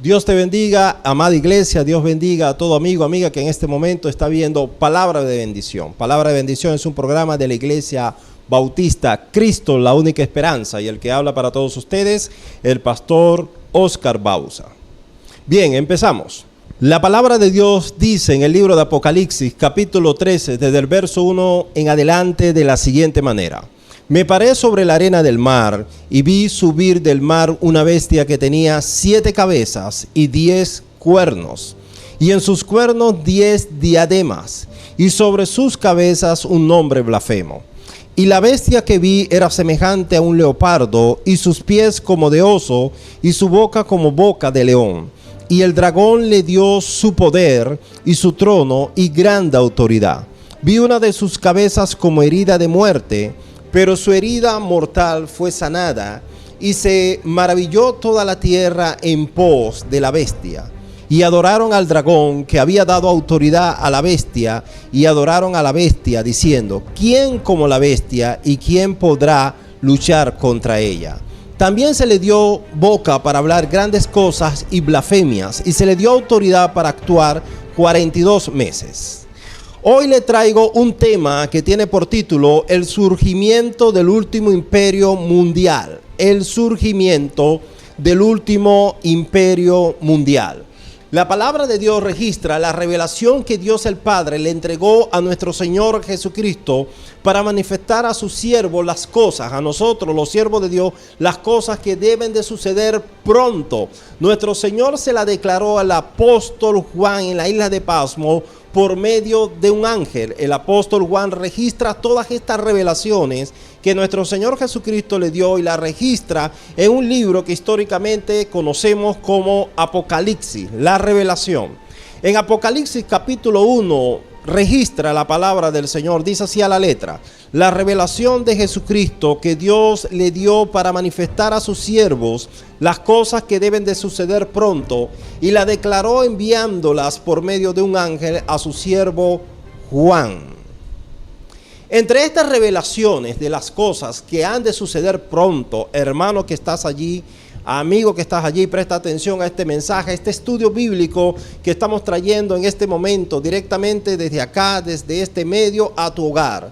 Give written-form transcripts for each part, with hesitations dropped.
Dios te bendiga, amada iglesia. Dios bendiga a todo amigo, amiga que en este momento está viendo Palabra de Bendición. Palabra de Bendición es un programa de la Iglesia Bautista Cristo, la única esperanza. Y el que habla para todos ustedes, el pastor Oscar Bauza. Bien, empezamos. La palabra de Dios dice en el libro de Apocalipsis, capítulo 13, desde el verso 1 en adelante, de la siguiente manera. Me paré sobre la arena del mar y vi subir del mar una bestia que tenía 7 cabezas y 10 cuernos, y en sus cuernos 10 diademas, y sobre sus cabezas un nombre blasfemo. Y la bestia que vi era semejante a un leopardo, y sus pies como de oso, y su boca como boca de león. Y el dragón le dio su poder y su trono y grande autoridad. Vi una de sus cabezas como herida de muerte, pero su herida mortal fue sanada, y se maravilló toda la tierra en pos de la bestia. Y adoraron al dragón que había dado autoridad a la bestia, y adoraron a la bestia diciendo: ¿quién como la bestia y quién podrá luchar contra ella? También se le dio boca para hablar grandes cosas y blasfemias, y se le dio autoridad para actuar 42 meses. Hoy le traigo un tema que tiene por título El surgimiento del último imperio mundial. El surgimiento del último imperio mundial. La palabra de Dios registra la revelación que Dios el Padre le entregó a nuestro Señor Jesucristo para manifestar a sus siervos las cosas, a nosotros los siervos de Dios, las cosas que deben de suceder pronto. Nuestro Señor se la declaró al apóstol Juan en la isla de Patmos por medio de un ángel. El apóstol Juan registra todas estas revelaciones que nuestro Señor Jesucristo le dio y la registra en un libro que históricamente conocemos como Apocalipsis, la revelación. En Apocalipsis capítulo 1 registra la palabra del Señor, dice así a la letra: la revelación de Jesucristo que Dios le dio para manifestar a sus siervos las cosas que deben de suceder pronto, y la declaró enviándolas por medio de un ángel a su siervo Juan. Entre estas revelaciones de las cosas que han de suceder pronto, hermano que estás allí, amigo que estás allí, presta atención a este mensaje, a este estudio bíblico que estamos trayendo en este momento directamente desde acá, desde este medio a tu hogar.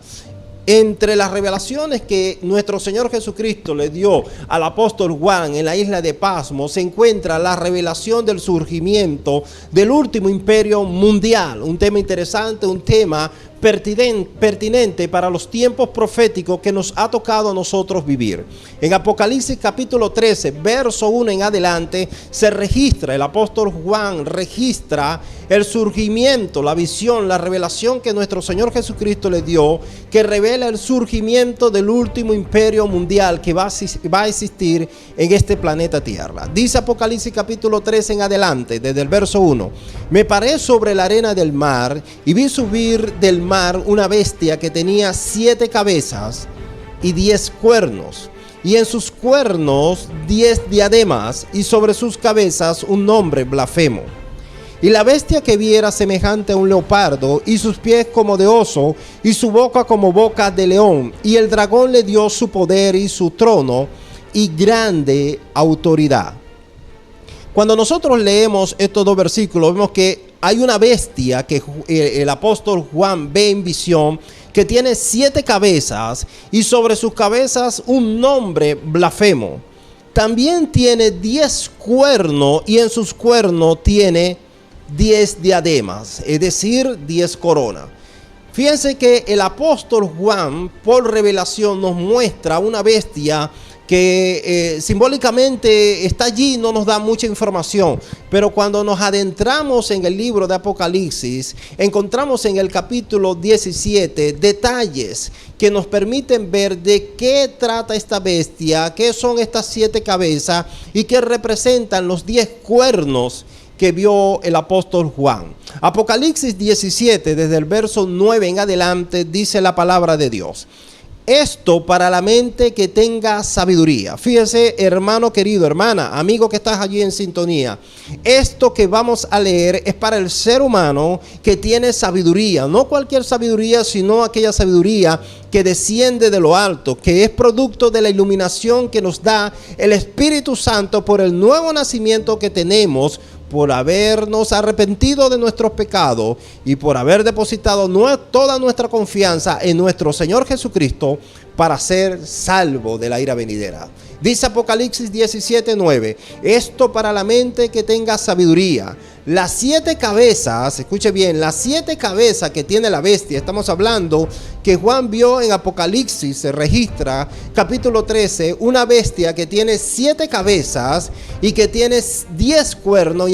Entre las revelaciones que nuestro Señor Jesucristo le dio al apóstol Juan en la isla de Patmos se encuentra la revelación del surgimiento del último imperio mundial. Un tema interesante, un tema pertinente para los tiempos proféticos que nos ha tocado a nosotros vivir. En Apocalipsis capítulo 13, verso 1 en adelante, se registra, el apóstol Juan registra el surgimiento, la visión, la revelación que nuestro Señor Jesucristo le dio, que revela el surgimiento del último imperio mundial que va a existir en este planeta Tierra. Dice Apocalipsis capítulo 13 en adelante, desde el verso 1: me paré sobre la arena del mar y vi subir del mar una bestia que tenía 7 cabezas y 10 cuernos, y en sus cuernos 10 diademas, y sobre sus cabezas un nombre blasfemo. Y la bestia que vi era semejante a un leopardo, y sus pies como de oso, y su boca como boca de león. Y el dragón le dio su poder y su trono y grande autoridad. Cuando nosotros leemos estos dos versículos, vemos que hay una bestia que el apóstol Juan ve en visión, que tiene 7 cabezas y sobre sus cabezas un nombre blasfemo. También tiene 10 cuernos y en sus cuernos tiene 10 diademas, es decir, 10 coronas. Fíjense que el apóstol Juan, por revelación, nos muestra una bestia que simbólicamente está allí, no nos da mucha información, pero cuando nos adentramos en el libro de Apocalipsis, encontramos en el capítulo 17 detalles que nos permiten ver de qué trata esta bestia, qué son estas 7 cabezas y qué representan los 10 cuernos que vio el apóstol Juan. Apocalipsis 17, desde el verso 9 en adelante, dice la palabra de Dios: Esto para la mente que tenga sabiduría. Fíjese, hermano querido, hermana, amigo que estás allí en sintonía. Esto que vamos a leer es para el ser humano que tiene sabiduría. No cualquier sabiduría, sino aquella sabiduría que desciende de lo alto, que es producto de la iluminación que nos da el Espíritu Santo por el nuevo nacimiento que tenemos, por habernos arrepentido de nuestros pecados y por haber depositado toda nuestra confianza en nuestro Señor Jesucristo para ser salvo de la ira venidera. Dice Apocalipsis 17:9, esto para la mente que tenga sabiduría. Las 7 cabezas, escuche bien, las 7 cabezas que tiene la bestia, estamos hablando que Juan vio en Apocalipsis, se registra, capítulo 13, una bestia que tiene 7 cabezas y que tiene 10 cuernos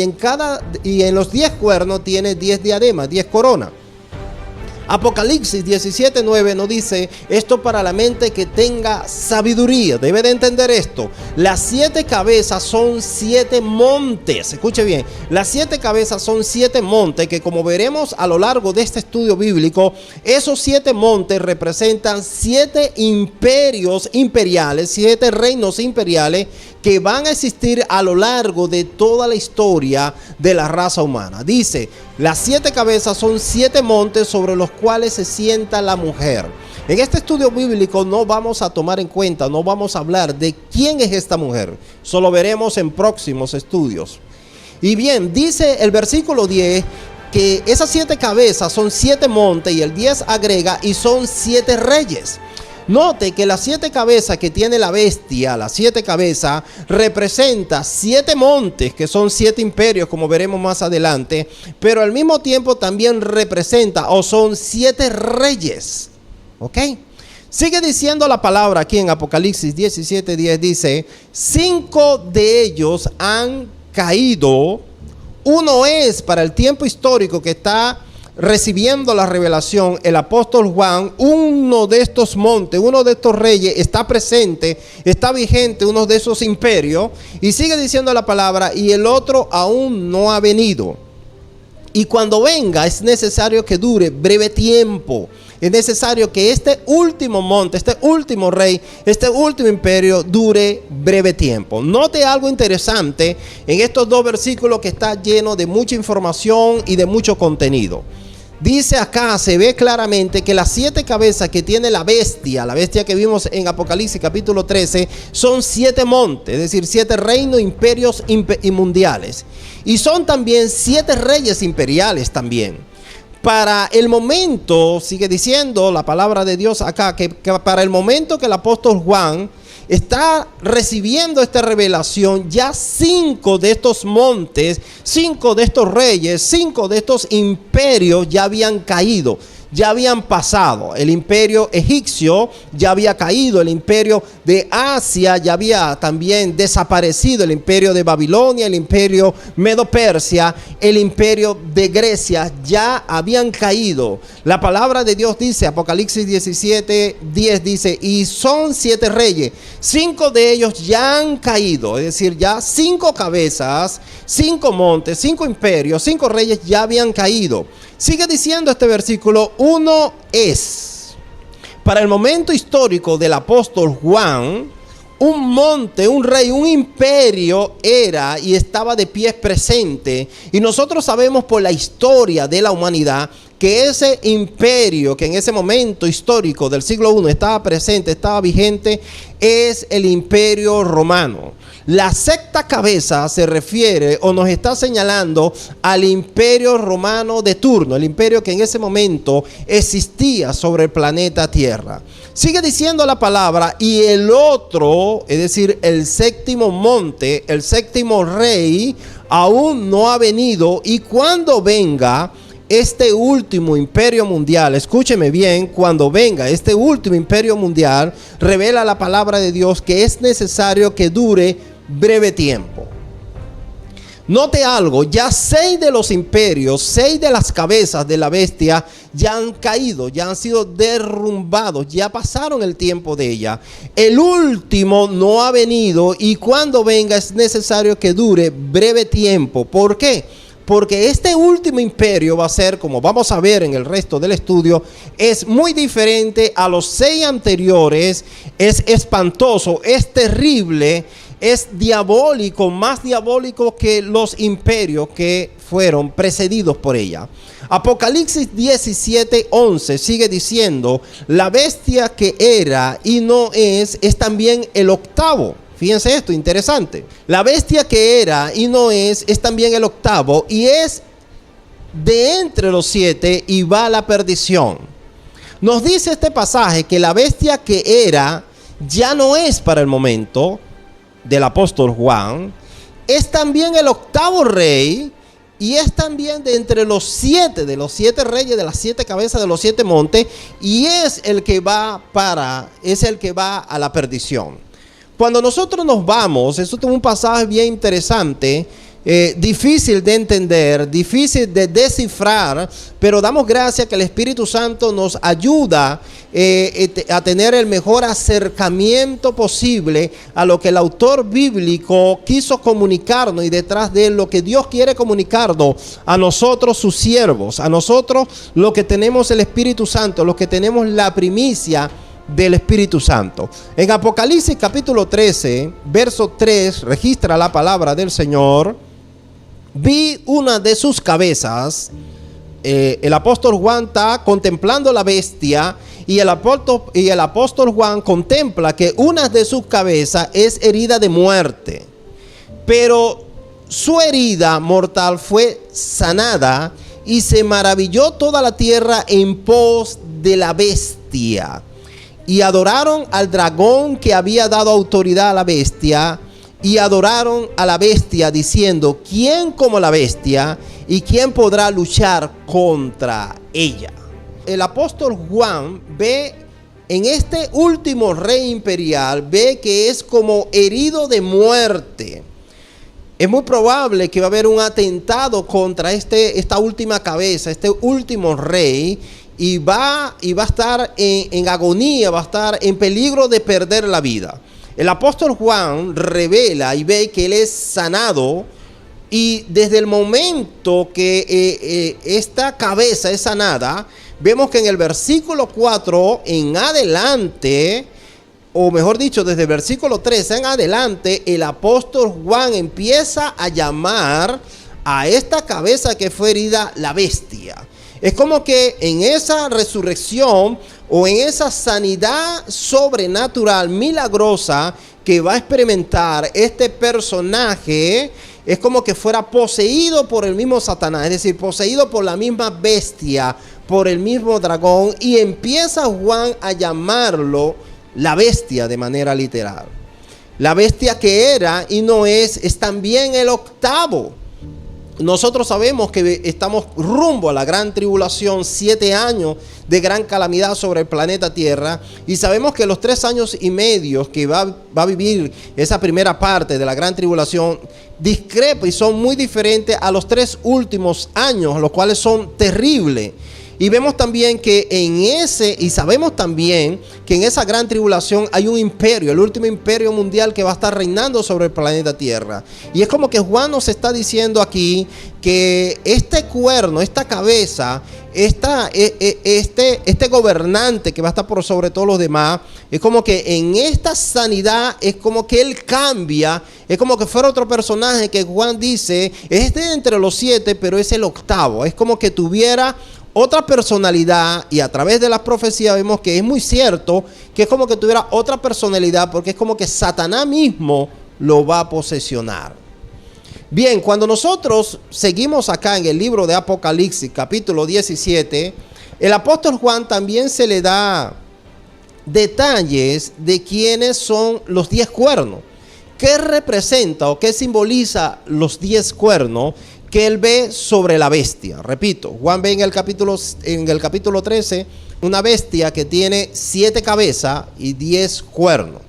y en los 10 cuernos tiene 10 diademas, 10 coronas. Apocalipsis 17:9 nos dice, esto para la mente que tenga sabiduría. Debe de entender esto. Las 7 cabezas son 7 montes. Escuche bien, las 7 cabezas son 7 montes que, como veremos a lo largo de este estudio bíblico, esos 7 montes representan 7 imperios imperiales, 7 reinos imperiales que van a existir a lo largo de toda la historia de la raza humana. Dice, las 7 cabezas son 7 montes sobre los cuales se sienta la mujer. En este estudio bíblico no vamos a tomar en cuenta, no vamos a hablar de quién es esta mujer. Solo veremos en próximos estudios. Y bien, dice el versículo 10 que esas 7 cabezas son 7 montes y el 10 agrega y son 7 reyes. Note que las 7 cabezas que tiene la bestia, las 7 cabezas, representa 7 montes, que son 7 imperios, como veremos más adelante, pero al mismo tiempo también representa o son 7 reyes. ¿Ok? Sigue diciendo la palabra aquí en Apocalipsis 17:10, dice, 5 de ellos han caído. Uno es para el tiempo histórico que está recibiendo la revelación, el apóstol Juan. Uno de estos montes, uno de estos reyes está presente, está vigente, uno de esos imperios, y sigue diciendo la palabra, y el otro aún no ha venido. Y cuando venga es necesario que dure breve tiempo. Es necesario que este último monte, este último rey, este último imperio dure breve tiempo. Note algo interesante en estos 2 versículos que está lleno de mucha información y de mucho contenido. Dice acá, se ve claramente que las 7 cabezas que tiene la bestia que vimos en Apocalipsis capítulo 13, son 7 montes, es decir, 7 reinos, imperios y mundiales. Y son también 7 reyes imperiales también. Para el momento, sigue diciendo la palabra de Dios acá, que para el momento que el apóstol Juan está recibiendo esta revelación, ya 5 de estos montes, 5 de estos reyes, 5 de estos imperios ya habían caído, ya habían pasado. El imperio egipcio ya había caído, el imperio de Asia ya había también desaparecido, el imperio de Babilonia, el imperio Medo-Persia, el imperio de Grecia ya habían caído. La palabra de Dios dice, Apocalipsis 17:10 dice, y son 7 reyes, 5 de ellos ya han caído, es decir, ya 5 cabezas, 5 montes, 5 imperios, 5 reyes ya habían caído. Sigue diciendo este versículo, uno es, para el momento histórico del apóstol Juan, un monte, un rey, un imperio era y estaba de pie presente. Y nosotros sabemos por la historia de la humanidad que ese imperio que en ese momento histórico del siglo I estaba presente, estaba vigente, es el imperio romano. La sexta cabeza se refiere o nos está señalando al imperio romano de turno, el imperio que en ese momento existía sobre el planeta Tierra. Sigue diciendo la palabra, y el otro, es decir, el séptimo monte, el séptimo rey, aún no ha venido, y cuando venga este último imperio mundial, escúcheme bien, cuando venga este último imperio mundial, revela la palabra de Dios que es necesario que dure breve tiempo. Note algo, ya 6 de los imperios, 6 de las cabezas de la bestia ya han caído, ya han sido derrumbados, ya pasaron el tiempo de ella. El último no ha venido, y cuando venga es necesario que dure breve tiempo. ¿Por qué? porque este último imperio va a ser, como vamos a ver en el resto del estudio, es muy diferente a los 6 anteriores, es espantoso, es terrible, es diabólico, más diabólico que los imperios que fueron precedidos por ella. Apocalipsis 17:11 sigue diciendo: la bestia que era y no es también el octavo. Fíjense esto, interesante. La bestia que era y no es también el octavo, y es de entre los 7 y va a la perdición. Nos dice este pasaje que la bestia que era ya no es para el momento del apóstol Juan, es también el octavo rey, y es también de entre los 7, de los 7 reyes, de las 7 cabezas de los 7 montes, y es el que va a la perdición. Cuando nosotros nos vamos, esto es un pasaje bien interesante, difícil de entender, difícil de descifrar, pero damos gracias que el Espíritu Santo nos ayuda a tener el mejor acercamiento posible a lo que el autor bíblico quiso comunicarnos, y detrás de lo que Dios quiere comunicarnos a nosotros, sus siervos, a nosotros los que tenemos el Espíritu Santo, los que tenemos la primicia del Espíritu Santo. En Apocalipsis capítulo 13, verso 3, registra la palabra del Señor: vi una de sus cabezas. El apóstol Juan está contemplando la bestia, y el apóstol Juan contempla que una de sus cabezas es herida de muerte, pero su herida mortal fue sanada, y se maravilló toda la tierra en pos de la bestia, y adoraron al dragón que había dado autoridad a la bestia, y adoraron a la bestia diciendo: ¿quién como la bestia? ¿Y quién podrá luchar contra ella? El apóstol Juan ve en este último rey imperial, ve que es como herido de muerte. Es muy probable que va a haber un atentado contra esta última cabeza, este último rey, y va a estar en agonía, va a estar en peligro de perder la vida. El apóstol Juan revela y ve que él es sanado, y desde el momento que esta cabeza es sanada, vemos que en el versículo 4 en adelante, o mejor dicho, desde el versículo 3 en adelante, el apóstol Juan empieza a llamar a esta cabeza que fue herida la bestia. Es como que en esa resurrección o en esa sanidad sobrenatural, milagrosa, que va a experimentar este personaje, es como que fuera poseído por el mismo Satanás, es decir, poseído por la misma bestia, por el mismo dragón, y empieza Juan a llamarlo la bestia de manera literal. La bestia que era y no es también el octavo. Nosotros sabemos que estamos rumbo a la gran tribulación, 7 años de gran calamidad sobre el planeta Tierra, y sabemos que los 3 años y medio que va a vivir esa primera parte de la gran tribulación discrepa y son muy diferentes a los 3 últimos años, los cuales son terribles. Y vemos también que y sabemos también que en esa gran tribulación hay un imperio, el último imperio mundial, que va a estar reinando sobre el planeta Tierra. Y es como que Juan nos está diciendo aquí que este cuerno, esta cabeza, este gobernante que va a estar por sobre todos los demás, es como que en esta sanidad es como que él cambia, es como que fuera otro personaje que Juan dice es de entre los 7, pero es el octavo. Es como que tuviera otra personalidad, y a través de las profecías vemos que es muy cierto que es como que tuviera otra personalidad, porque es como que Satanás mismo lo va a posesionar. Bien, cuando nosotros seguimos acá en el libro de Apocalipsis capítulo 17, el apóstol Juan también se le da detalles de quiénes son los 10 cuernos. ¿Qué representa o qué simboliza los 10 cuernos que él ve sobre la bestia? Repito, Juan ve en el capítulo 13 una bestia que tiene 7 cabezas y 10 cuernos.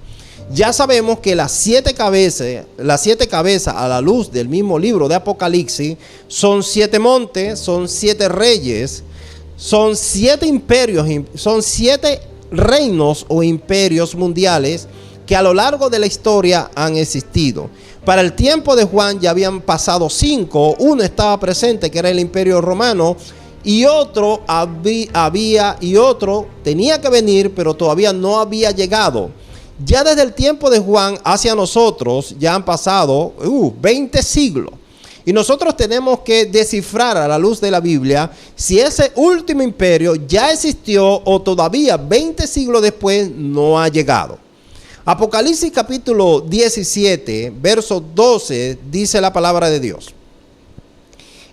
Ya sabemos que las 7 cabezas a la luz del mismo libro de Apocalipsis son 7 montes, son 7 reyes, son 7 imperios, son 7 reinos o imperios mundiales que a lo largo de la historia han existido. Para el tiempo de Juan ya habían pasado 5. Uno estaba presente, que era el Imperio Romano, y otro tenía que venir, pero todavía no había llegado. Ya desde el tiempo de Juan hacia nosotros ya han pasado 20 siglos. Y nosotros tenemos que descifrar a la luz de la Biblia si ese último imperio ya existió o todavía 20 siglos después no ha llegado. Apocalipsis capítulo 17, verso 12, dice la palabra de Dios.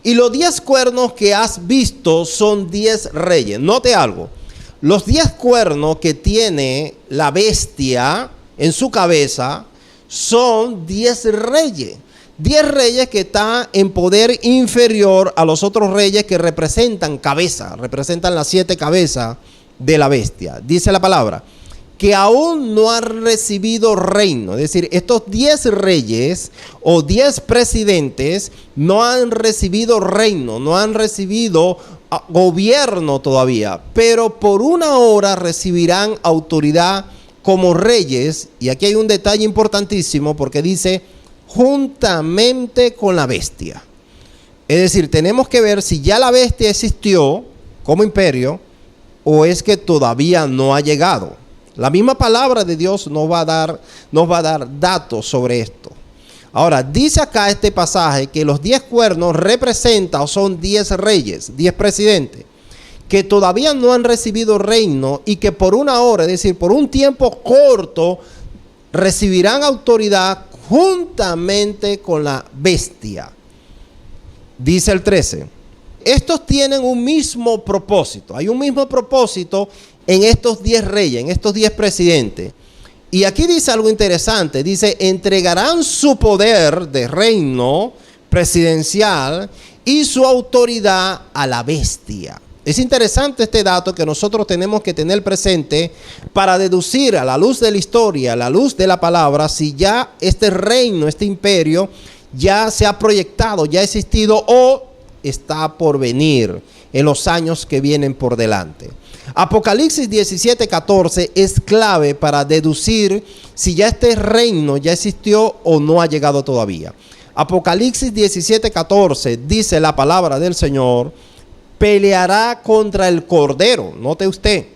Y los 10 cuernos que has visto son 10 reyes. Note algo. Los 10 cuernos que tiene la bestia en su cabeza son 10 reyes. 10 reyes que están en poder inferior a los otros reyes que representan cabeza, representan las 7 cabezas de la bestia. Dice la palabra que aún no han recibido reino. Es decir, estos 10 reyes o 10 presidentes no han recibido reino, no han recibido gobierno todavía, pero por una hora recibirán autoridad como reyes. Y aquí hay un detalle importantísimo porque dice juntamente con la bestia. Es decir, tenemos que ver si ya la bestia existió como imperio o es que todavía no ha llegado. La misma palabra de Dios nos va a dar datos sobre esto. Ahora, dice acá este pasaje que los 10 cuernos representan o son 10 reyes, 10 presidentes, que todavía no han recibido reino y que por una hora, es decir, por un tiempo corto, recibirán autoridad juntamente con la bestia. Dice el 13. Estos tienen un mismo propósito. Hay un mismo propósito en estos 10 reyes, en estos 10 presidentes. Y aquí dice algo interesante. Dice, entregarán su poder de reino presidencial y su autoridad a la bestia. Es interesante este dato que nosotros tenemos que tener presente para deducir a la luz de la historia, a la luz de la palabra, si ya este reino, este imperio, ya se ha proyectado, ya ha existido o está por venir en los años que vienen por delante. Apocalipsis 17:14 es clave para deducir si ya este reino ya existió o no ha llegado todavía. Apocalipsis 17:14 dice la palabra del Señor: peleará contra el Cordero. Note usted,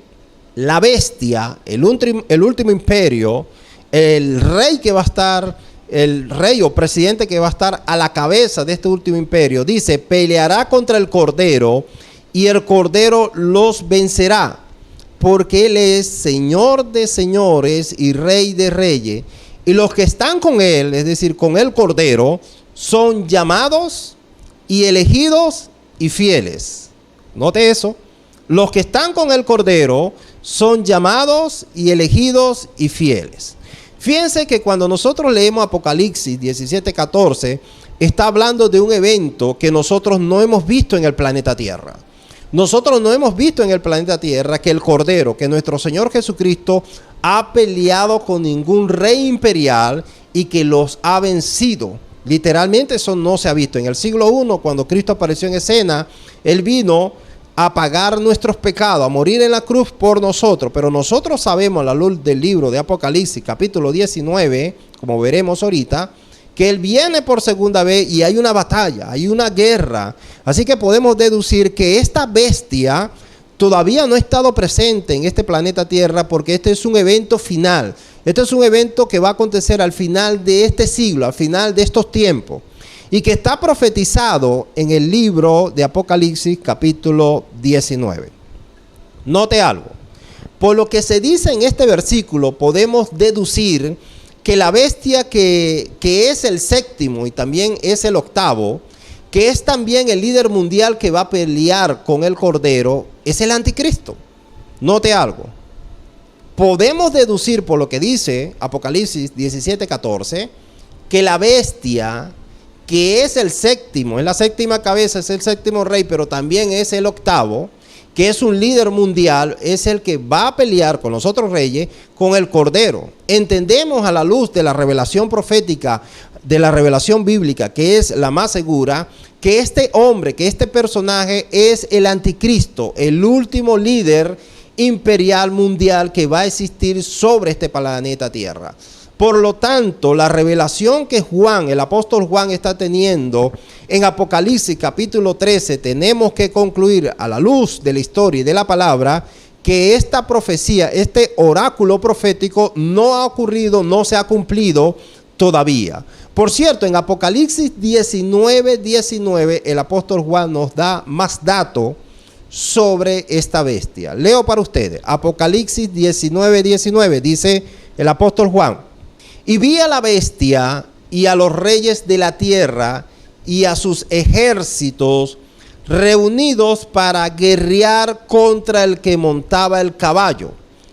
la bestia, el último imperio, el rey que va a estar, el rey o presidente que va a estar a la cabeza de este último imperio, dice, peleará contra el Cordero y el Cordero los vencerá, porque Él es Señor de señores y Rey de reyes, y los que están con Él, es decir, con el Cordero, son llamados y elegidos y fieles. Note eso. Los que están con el Cordero son llamados y elegidos y fieles. Fíjense que cuando nosotros leemos Apocalipsis 17:14, está hablando de un evento que nosotros no hemos visto en el planeta Tierra. Nosotros no hemos visto en el planeta Tierra que el Cordero, que nuestro Señor Jesucristo ha peleado con ningún rey imperial y que los ha vencido. Literalmente eso no se ha visto. En el siglo I, cuando Cristo apareció en escena, Él vino a pagar nuestros pecados, a morir en la cruz por nosotros. Pero nosotros sabemos a la luz del libro de Apocalipsis, capítulo 19, como veremos ahorita, que Él viene por segunda vez y hay una batalla, hay una guerra. Así que podemos deducir que esta bestia todavía no ha estado presente en este planeta Tierra, porque este es un evento final. Este es un evento que va a acontecer al final de este siglo, al final de estos tiempos, y que está profetizado en el libro de Apocalipsis capítulo 19. Note algo. Por lo que se dice en este versículo, podemos deducir que la bestia que es el séptimo y también es el octavo, que es también el líder mundial que va a pelear con el Cordero, es el anticristo. Note algo. Podemos deducir por lo que dice Apocalipsis 17:14, que la bestia que es el séptimo, es la séptima cabeza, es el séptimo rey, pero también es el octavo, que es un líder mundial, es el que va a pelear con los otros reyes, con el Cordero. Entendemos a la luz de la revelación profética, de la revelación bíblica, que es la más segura, que este hombre, que este personaje es el anticristo, el último líder imperial mundial que va a existir sobre este planeta Tierra. Por lo tanto, la revelación que Juan, el apóstol Juan, está teniendo en Apocalipsis capítulo 13, tenemos que concluir a la luz de la historia y de la palabra que esta profecía, este oráculo profético no ha ocurrido, no se ha cumplido todavía. Por cierto, en Apocalipsis 19:19, el apóstol Juan nos da más datos sobre esta bestia. Leo para ustedes. Apocalipsis 19:19 dice el apóstol Juan: y vi a la bestia y a los reyes de la tierra y a sus ejércitos reunidos para guerrear contra el que montaba el caballo.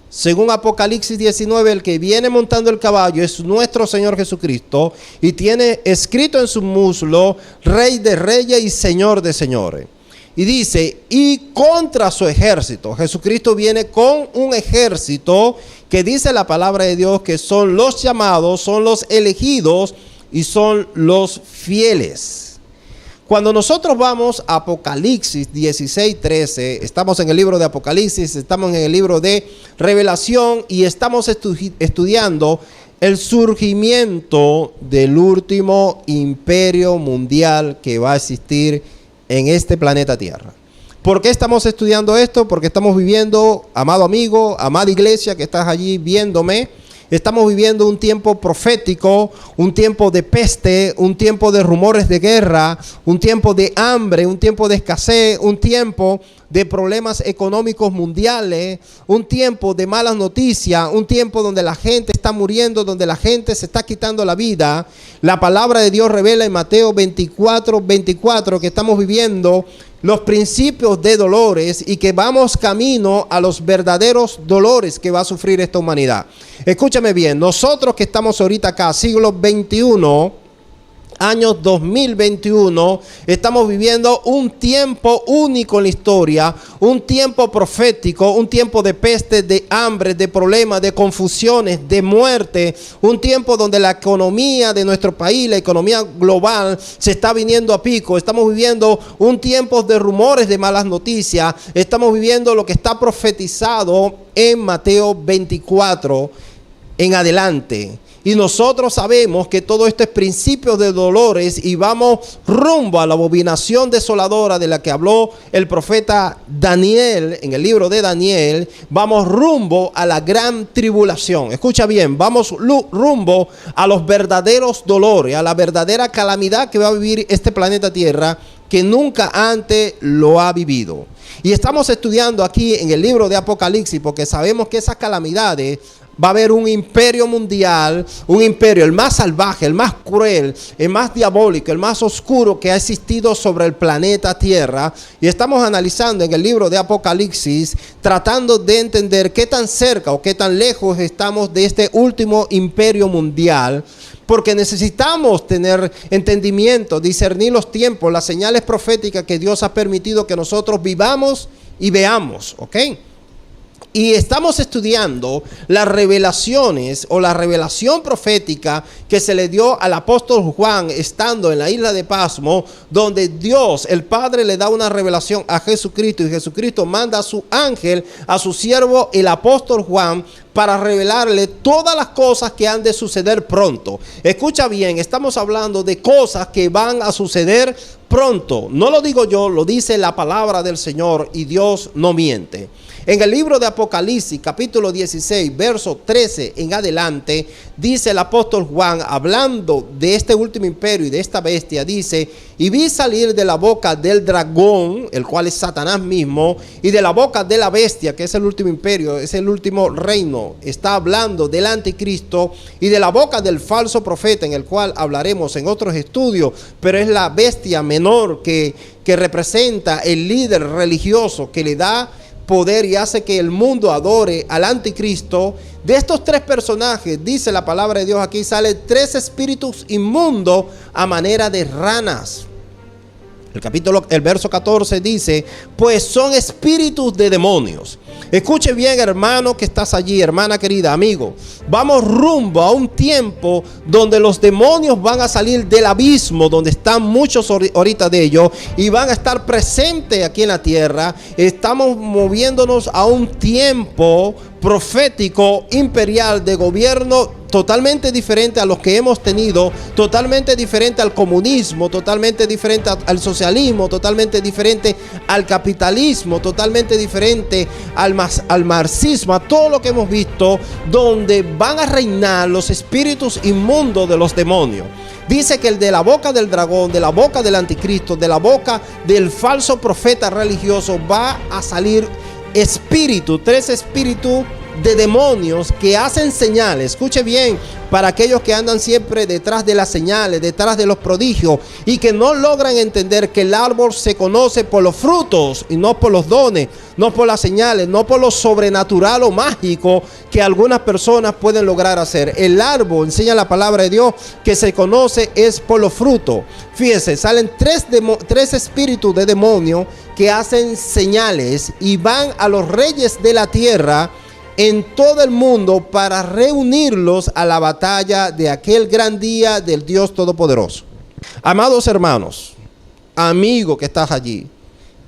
Según Apocalipsis 19, el que viene montando el caballo es nuestro Señor Jesucristo y tiene escrito en su muslo Rey de Reyes y Señor de Señores. Y dice, y contra su ejército. Jesucristo viene con un ejército que dice la palabra de Dios que son los llamados, son los elegidos y son los fieles. Cuando nosotros vamos a Apocalipsis 16:13, estamos en el libro de Apocalipsis, estamos en el libro de Revelación y estamos estudiando el surgimiento del último imperio mundial que va a existir en este planeta Tierra. ¿Por qué estamos estudiando esto? Porque estamos viviendo, amado amigo, amada iglesia que estás allí viéndome, estamos viviendo un tiempo profético, un tiempo de peste, un tiempo de rumores de guerra, un tiempo de hambre, un tiempo de escasez, un tiempo de problemas económicos mundiales, un tiempo de malas noticias, un tiempo donde la gente está muriendo, donde la gente se está quitando la vida. La palabra de Dios revela en Mateo 24:24 que estamos viviendo los principios de dolores y que vamos camino a los verdaderos dolores que va a sufrir esta humanidad. Escúchame bien, nosotros que estamos ahorita acá, siglo XXI, año 2021, estamos viviendo un tiempo único en la historia, un tiempo profético, un tiempo de peste, de hambre, de problemas, de confusiones, de muerte, un tiempo donde la economía de nuestro país, la economía global se está viniendo a pico. Estamos viviendo un tiempo de rumores, de malas noticias. Estamos viviendo lo que está profetizado en Mateo 24 en adelante. Y nosotros sabemos que todo esto es principio de dolores y vamos rumbo a la abominación desoladora de la que habló el profeta Daniel en el libro de Daniel. Vamos rumbo a la gran tribulación. Escucha bien, vamos rumbo a los verdaderos dolores, a la verdadera calamidad que va a vivir este planeta Tierra que nunca antes lo ha vivido. Y estamos estudiando aquí en el libro de Apocalipsis porque sabemos que esas calamidades va a haber un imperio mundial, un imperio, el más salvaje, el más cruel, el más diabólico, el más oscuro que ha existido sobre el planeta Tierra. Y estamos analizando en el libro de Apocalipsis, tratando de entender qué tan cerca o qué tan lejos estamos de este último imperio mundial. Porque necesitamos tener entendimiento, discernir los tiempos, las señales proféticas que Dios ha permitido que nosotros vivamos y veamos, ¿ok? Y estamos estudiando las revelaciones o la revelación profética que se le dio al apóstol Juan estando en la isla de Pasmo, donde Dios, el Padre, le da una revelación a Jesucristo y Jesucristo manda a su ángel, a su siervo, el apóstol Juan, para revelarle todas las cosas que han de suceder pronto. Escucha bien, estamos hablando de cosas que van a suceder pronto. No lo digo yo, lo dice la palabra del Señor y Dios no miente. En el libro de Apocalipsis, capítulo 16, verso 13 en adelante, dice el apóstol Juan, hablando de este último imperio y de esta bestia, dice, y vi salir de la boca del dragón, el cual es Satanás mismo, y de la boca de la bestia, que es el último imperio, es el último reino, está hablando del anticristo, y de la boca del falso profeta, en el cual hablaremos en otros estudios, pero es la bestia menor que representa el líder religioso que le da poder y hace que el mundo adore al anticristo. De estos tres personajes, dice la palabra de Dios aquí, salen tres espíritus inmundos a manera de ranas. El verso 14 dice, pues son espíritus de demonios Escuche bien, hermano que estás allí, hermana querida, amigo. Vamos rumbo a un tiempo donde los demonios van a salir del abismo, donde están muchos ahorita de ellos, y van a estar presentes aquí en la tierra. Estamos moviéndonos a un tiempo profético, imperial, de gobierno totalmente diferente a los que hemos tenido, totalmente diferente al comunismo, totalmente diferente al socialismo, totalmente diferente al capitalismo, totalmente diferente al marxismo, a todo lo que hemos visto, donde van a reinar los espíritus inmundos de los demonios. Dice que de la boca del dragón, de la boca del anticristo, de la boca del falso profeta religioso va a salir espíritu, 3 espíritus de demonios que hacen señales. Escuche bien, para aquellos que andan siempre detrás de las señales, detrás de los prodigios, y que no logran entender que el árbol se conoce por los frutos y no por los dones, no por las señales, no por lo sobrenatural o mágico que algunas personas pueden lograr hacer. El árbol, enseña la palabra de Dios, que se conoce es por los frutos. Fíjese, salen 3 espíritus de demonios que hacen señales y van a los reyes de la tierra en todo el mundo para reunirlos a la batalla de aquel gran día del Dios Todopoderoso. Amados hermanos, amigo que estás allí,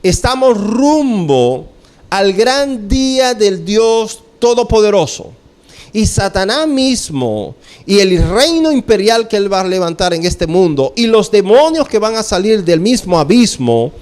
estamos rumbo al gran día del Dios Todopoderoso. Y Satanás mismo y el reino imperial que él va a levantar en este mundo y los demonios que van a salir del mismo abismo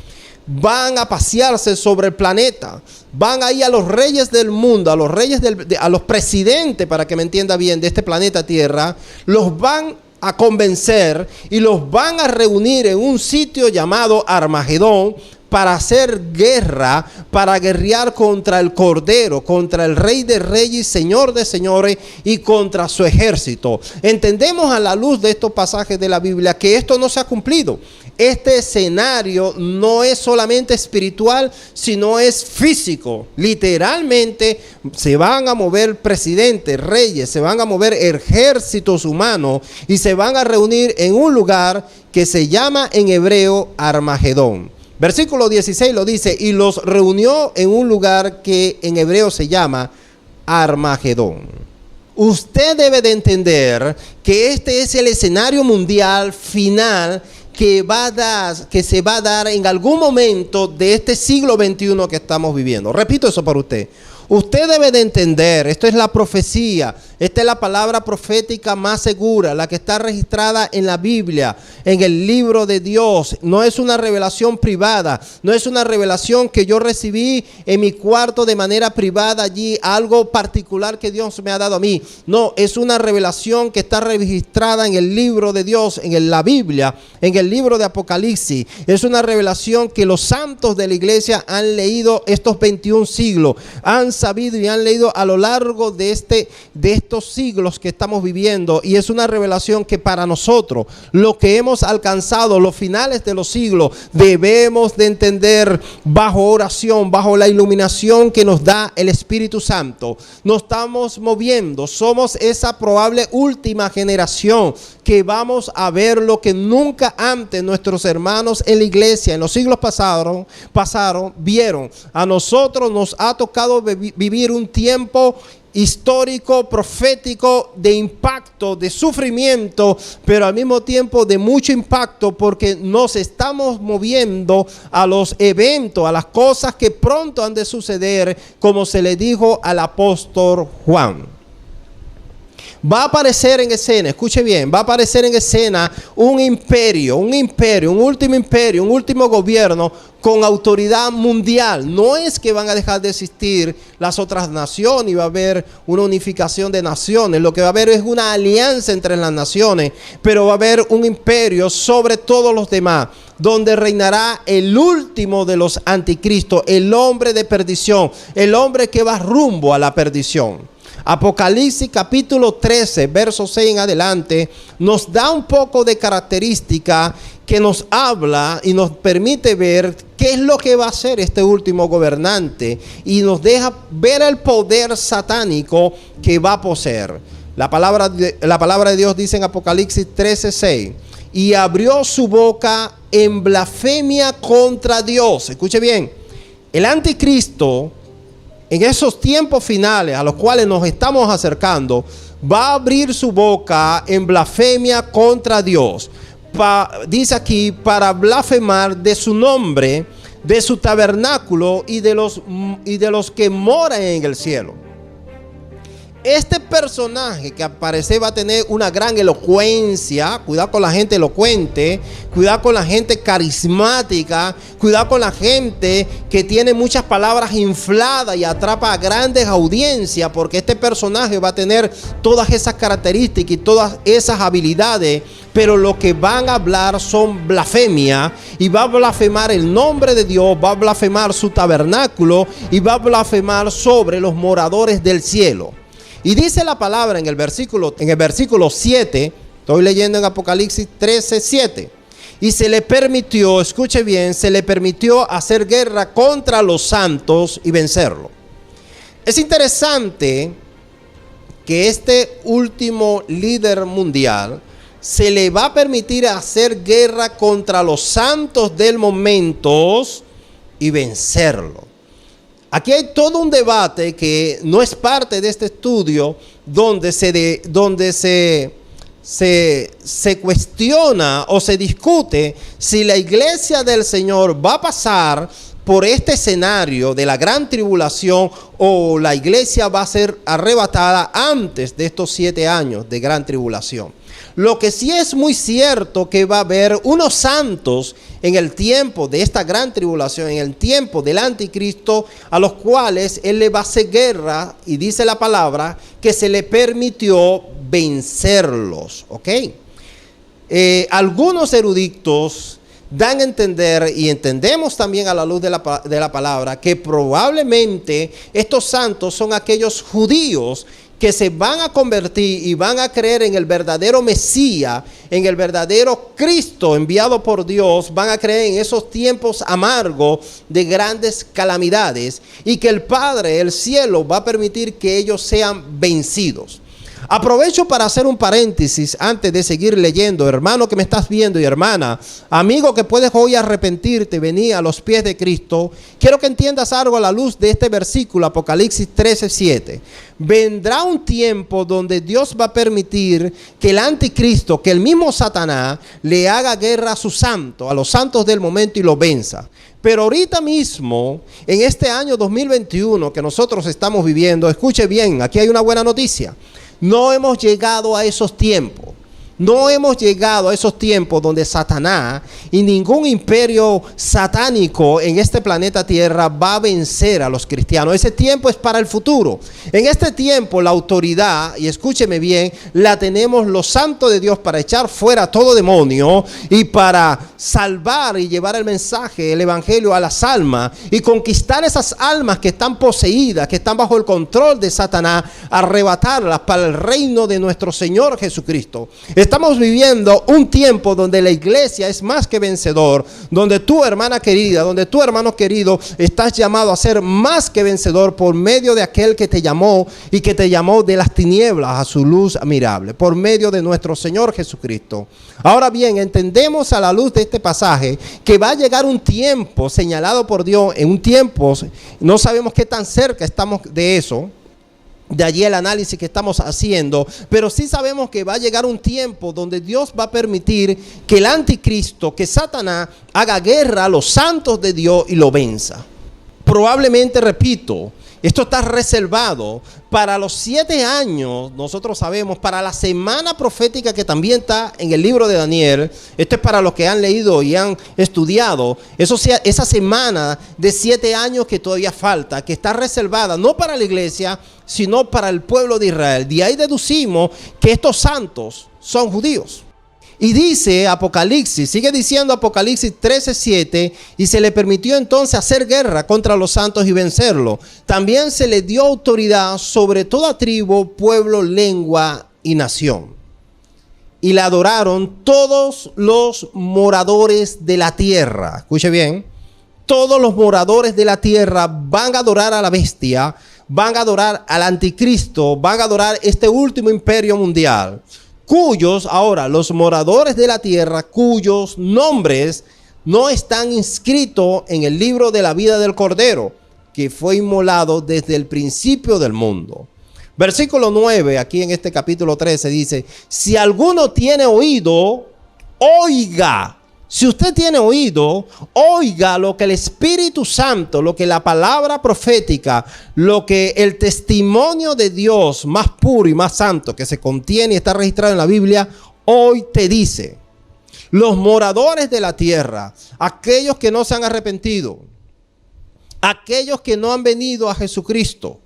van a pasearse sobre el planeta. Van a ir a los reyes del mundo, a los reyes a los presidentes, para que me entienda bien, de este planeta Tierra. Los van a convencer y los van a reunir en un sitio llamado Armagedón para hacer guerra, para guerrear contra el Cordero, contra el Rey de Reyes y Señor de Señores, y contra su ejército. Entendemos a la luz de estos pasajes de la Biblia que esto no se ha cumplido. Este escenario no es solamente espiritual, sino es físico. Literalmente se van a mover presidentes, reyes, se van a mover ejércitos humanos y se van a reunir en un lugar que se llama en hebreo Armagedón. Versículo 16 lo dice: y los reunió en un lugar que en hebreo se llama Armagedón. Usted debe de entender que este es el escenario mundial final que se va a dar en algún momento de este siglo XXI que estamos viviendo. Repito eso para usted. Usted debe de entender, esto es la profecía, esta es la palabra profética más segura, la que está registrada en la Biblia, en el libro de Dios. No es una revelación privada, no es una revelación que yo recibí en mi cuarto de manera privada allí, algo particular que Dios me ha dado a mí. No, es una revelación que está registrada en el libro de Dios, en la Biblia, en el libro de Apocalipsis. Es una revelación que los santos de la iglesia han leído estos 21 siglos, han sabido y han leído a lo largo de estos siglos que estamos viviendo, y es una revelación que para nosotros, lo que hemos alcanzado los finales de los siglos, debemos de entender bajo oración, bajo la iluminación que nos da el Espíritu Santo. Nos estamos moviendo, somos esa probable última generación que vamos a ver lo que nunca antes nuestros hermanos en la iglesia en los siglos pasaron, vieron. A nosotros nos ha tocado vivir un tiempo histórico, profético, de impacto, de sufrimiento, pero al mismo tiempo de mucho impacto, porque nos estamos moviendo a los eventos, a las cosas que pronto han de suceder, como se le dijo al apóstol Juan. Va a aparecer en escena, escuche bien, va a aparecer en escena un imperio, un último gobierno con autoridad mundial. No es que van a dejar de existir las otras naciones y va a haber una unificación de naciones. Lo que va a haber es una alianza entre las naciones, pero va a haber un imperio sobre todos los demás, donde reinará el último de los anticristos, el hombre de perdición, el hombre que va rumbo a la perdición. Apocalipsis capítulo 13, verso 6 en adelante, nos da un poco de característica que nos habla y nos permite ver qué es lo que va a hacer este último gobernante, y nos deja ver el poder satánico que va a poseer. La palabra de Dios dice en Apocalipsis 13, 6: y abrió su boca en blasfemia contra Dios. Escuche bien, el anticristo en esos tiempos finales a los cuales nos estamos acercando, va a abrir su boca en blasfemia contra Dios. Dice aquí, para blasfemar de su nombre, de su tabernáculo y de los que moran en el cielo. Este personaje que aparece va a tener una gran elocuencia. Cuidado con la gente elocuente, cuidado con la gente carismática, cuidado con la gente que tiene muchas palabras infladas y atrapa a grandes audiencias, porque este personaje va a tener todas esas características y todas esas habilidades, pero lo que van a hablar son blasfemia, y va a blasfemar el nombre de Dios, va a blasfemar su tabernáculo y va a blasfemar sobre los moradores del cielo. Y dice la palabra en el versículo 7, estoy leyendo en Apocalipsis 13, 7. Y se le permitió, escuche bien, se le permitió hacer guerra contra los santos y vencerlo. Es interesante que este último líder mundial se le va a permitir hacer guerra contra los santos del momento y vencerlo. Aquí hay todo un debate que no es parte de este estudio, donde se cuestiona o se discute si la iglesia del Señor va a pasar por este escenario de la gran tribulación o la iglesia va a ser arrebatada antes de estos 7 años de gran tribulación. Lo que sí es muy cierto que va a haber unos santos en el tiempo de esta gran tribulación, en el tiempo del anticristo, a los cuales él le va a hacer guerra, y dice la palabra que se le permitió vencerlos. ¿Ok? Algunos eruditos dan a entender, y entendemos también a la luz de la palabra, que probablemente estos santos son aquellos judíos que se van a convertir y van a creer en el verdadero Mesías, en el verdadero Cristo enviado por Dios. Van a creer en esos tiempos amargos de grandes calamidades, y que el Padre, el cielo, va a permitir que ellos sean vencidos. Aprovecho para hacer un paréntesis antes de seguir leyendo. Hermano que me estás viendo, y hermana, amigo que puedes hoy arrepentirte, venir a los pies de Cristo, quiero que entiendas algo a la luz de este versículo, Apocalipsis 13, 7. Vendrá un tiempo donde Dios va a permitir que el anticristo, que el mismo Satanás, le haga guerra a sus santos, a los santos del momento, y los venza. Pero ahorita mismo, en este año 2021 que nosotros estamos viviendo, escuche bien, aquí hay una buena noticia. No hemos llegado a esos tiempos. No hemos llegado a esos tiempos donde Satanás y ningún imperio satánico en este planeta Tierra va a vencer a los cristianos. Ese tiempo es para el futuro. En este tiempo la autoridad, y escúcheme bien, la tenemos los santos de Dios para echar fuera todo demonio y para salvar y llevar el mensaje, el evangelio a las almas y conquistar esas almas que están poseídas, que están bajo el control de Satanás, arrebatarlas para el reino de nuestro Señor Jesucristo. Estamos viviendo un tiempo donde la iglesia es más que vencedor, donde tú, hermana querida, donde tú, hermano querido, estás llamado a ser más que vencedor por medio de aquel que te llamó y que te llamó de las tinieblas a su luz admirable, por medio de nuestro Señor Jesucristo. Ahora bien, entendemos a la luz de este pasaje que va a llegar un tiempo señalado por Dios, en un tiempo, no sabemos qué tan cerca estamos de eso. De allí el análisis que estamos haciendo, pero sí sabemos que va a llegar un tiempo donde Dios va a permitir que el anticristo, que Satanás, haga guerra a los santos de Dios y lo venza. Probablemente, repito, esto está reservado para los 7 años, nosotros sabemos, para la semana profética que también está en el libro de Daniel. Esto es para los que han leído y han estudiado. Esa semana de 7 años que todavía falta, que está reservada no para la iglesia, sino para el pueblo de Israel. De ahí deducimos que estos santos son judíos. Y dice Apocalipsis, sigue diciendo Apocalipsis 13:7, y se le permitió entonces hacer guerra contra los santos y vencerlo. También se le dio autoridad sobre toda tribu, pueblo, lengua y nación. Y la adoraron todos los moradores de la tierra. Escuche bien, todos los moradores de la tierra van a adorar a la bestia, van a adorar al anticristo, van a adorar este último imperio mundial. Cuyos, ahora, los moradores de la tierra, cuyos nombres no están inscritos en el libro de la vida del Cordero, que fue inmolado desde el principio del mundo. Versículo 9, aquí en este capítulo 13 dice, si alguno tiene oído, oiga. Si usted tiene oído, oiga lo que el Espíritu Santo, lo que la palabra profética, lo que el testimonio de Dios más puro y más santo que se contiene y está registrado en la Biblia, hoy te dice. Los moradores de la tierra, aquellos que no se han arrepentido, aquellos que no han venido a Jesucristo,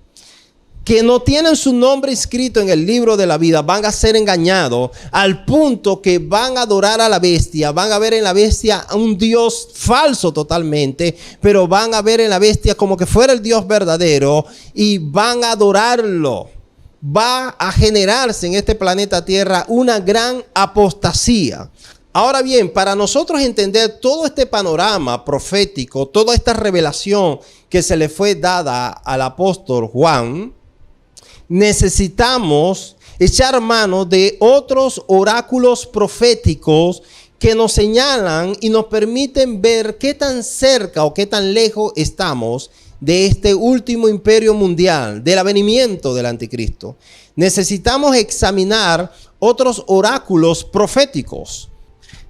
que no tienen su nombre inscrito en el libro de la vida, van a ser engañados al punto que van a adorar a la bestia, van a ver en la bestia un Dios falso totalmente, pero van a ver en la bestia como que fuera el Dios verdadero y van a adorarlo. Va a generarse en este planeta Tierra una gran apostasía. Ahora bien, para nosotros entender todo este panorama profético, toda esta revelación que se le fue dada al apóstol Juan, necesitamos echar mano de otros oráculos proféticos que nos señalan y nos permiten ver qué tan cerca o qué tan lejos estamos de este último imperio mundial, del avenimiento del anticristo. Necesitamos examinar otros oráculos proféticos.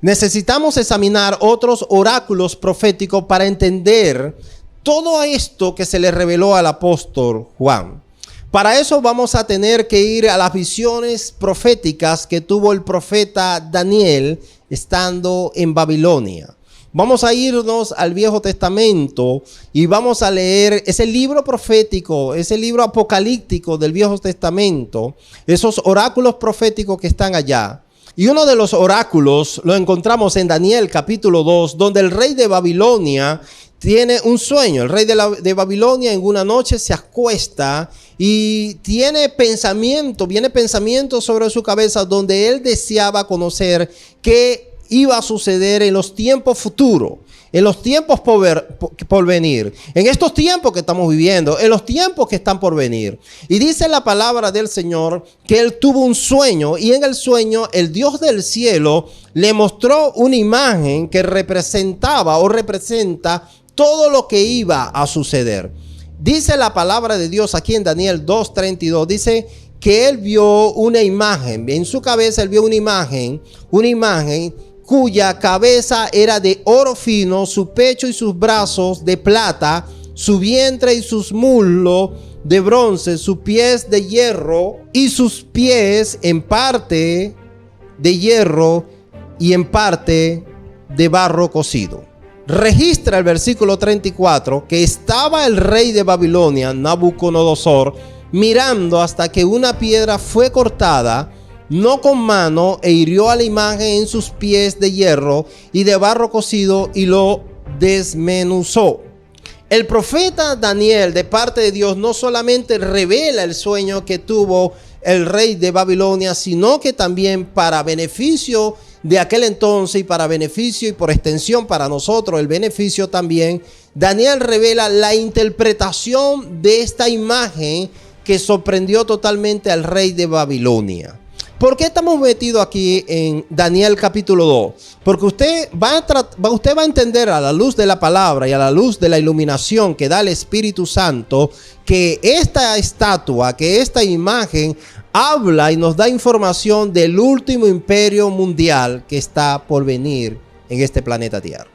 Necesitamos examinar otros oráculos proféticos para entender todo esto que se le reveló al apóstol Juan. Para eso vamos a tener que ir a las visiones proféticas que tuvo el profeta Daniel estando en Babilonia. Vamos a irnos al Viejo Testamento y vamos a leer ese libro profético, ese libro apocalíptico del Viejo Testamento, esos oráculos proféticos que están allá. Y uno de los oráculos lo encontramos en Daniel capítulo 2, donde el rey de Babilonia tiene un sueño. El rey de Babilonia en una noche se acuesta y viene pensamiento sobre su cabeza donde él deseaba conocer qué iba a suceder en los tiempos futuros, en los tiempos por venir, en estos tiempos que estamos viviendo, en los tiempos que están por venir. Y dice la palabra del Señor que él tuvo un sueño y en el sueño el Dios del cielo le mostró una imagen que representaba o representa todo lo que iba a suceder. Dice la palabra de Dios aquí en Daniel 2:32, dice que él vio una imagen, en su cabeza él vio una imagen cuya cabeza era de oro fino, su pecho y sus brazos de plata, su vientre y sus muslos de bronce, sus pies de hierro y sus pies en parte de hierro y en parte de barro cocido. Registra el versículo 34 que estaba el rey de Babilonia, Nabucodonosor, mirando hasta que una piedra fue cortada, no con mano, e hirió a la imagen en sus pies de hierro y de barro cocido y lo desmenuzó. El profeta Daniel, de parte de Dios, no solamente revela el sueño que tuvo el rey de Babilonia, sino que también para beneficio de aquel entonces y para beneficio y por extensión para nosotros el beneficio también, Daniel revela la interpretación de esta imagen que sorprendió totalmente al rey de Babilonia. ¿Por qué estamos metidos aquí en Daniel capítulo 2? Porque usted va a entender a la luz de la palabra y a la luz de la iluminación que da el Espíritu Santo que esta estatua, que esta imagen habla y nos da información del último imperio mundial que está por venir en este planeta Tierra.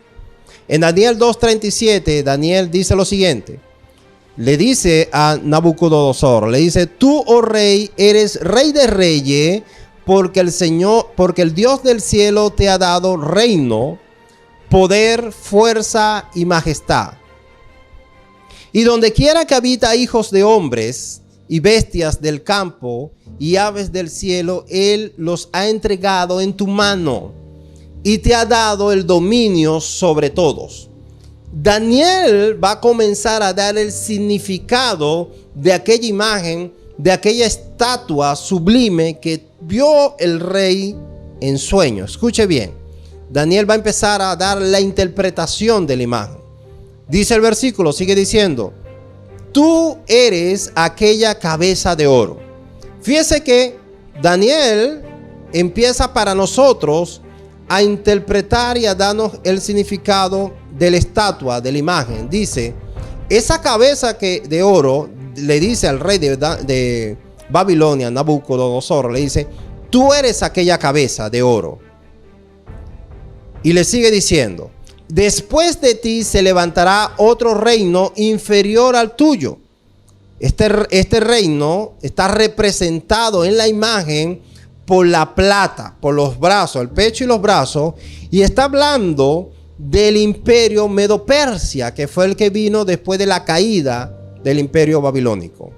En Daniel 2:37, Daniel dice lo siguiente. Le dice a Nabucodonosor, le dice: tú, oh rey, eres rey de reyes, porque el Dios del cielo te ha dado reino, poder, fuerza y majestad. Y donde quiera que habita hijos de hombres y bestias del campo y aves del cielo, él los ha entregado en tu mano y te ha dado el dominio sobre todos. Daniel va a comenzar a dar el significado de aquella imagen, de aquella estatua sublime que vio el rey en sueño. Escuche bien, Daniel va a empezar a dar la interpretación de la imagen. Dice el versículo, sigue diciendo: tú eres aquella cabeza de oro. Fíjese que Daniel empieza para nosotros a interpretar y a darnos el significado de la estatua, de la imagen. Dice Esa cabeza de oro le dice al rey de Babilonia, Nabucodonosor, le dice: tú eres aquella cabeza de oro. Y le sigue diciendo: después de ti se levantará otro reino inferior al tuyo. Este reino está representado en la imagen por la plata, por los brazos, el pecho y los brazos, y está hablando del imperio Medo-Persia, que fue el que vino después de la caída del imperio babilónico.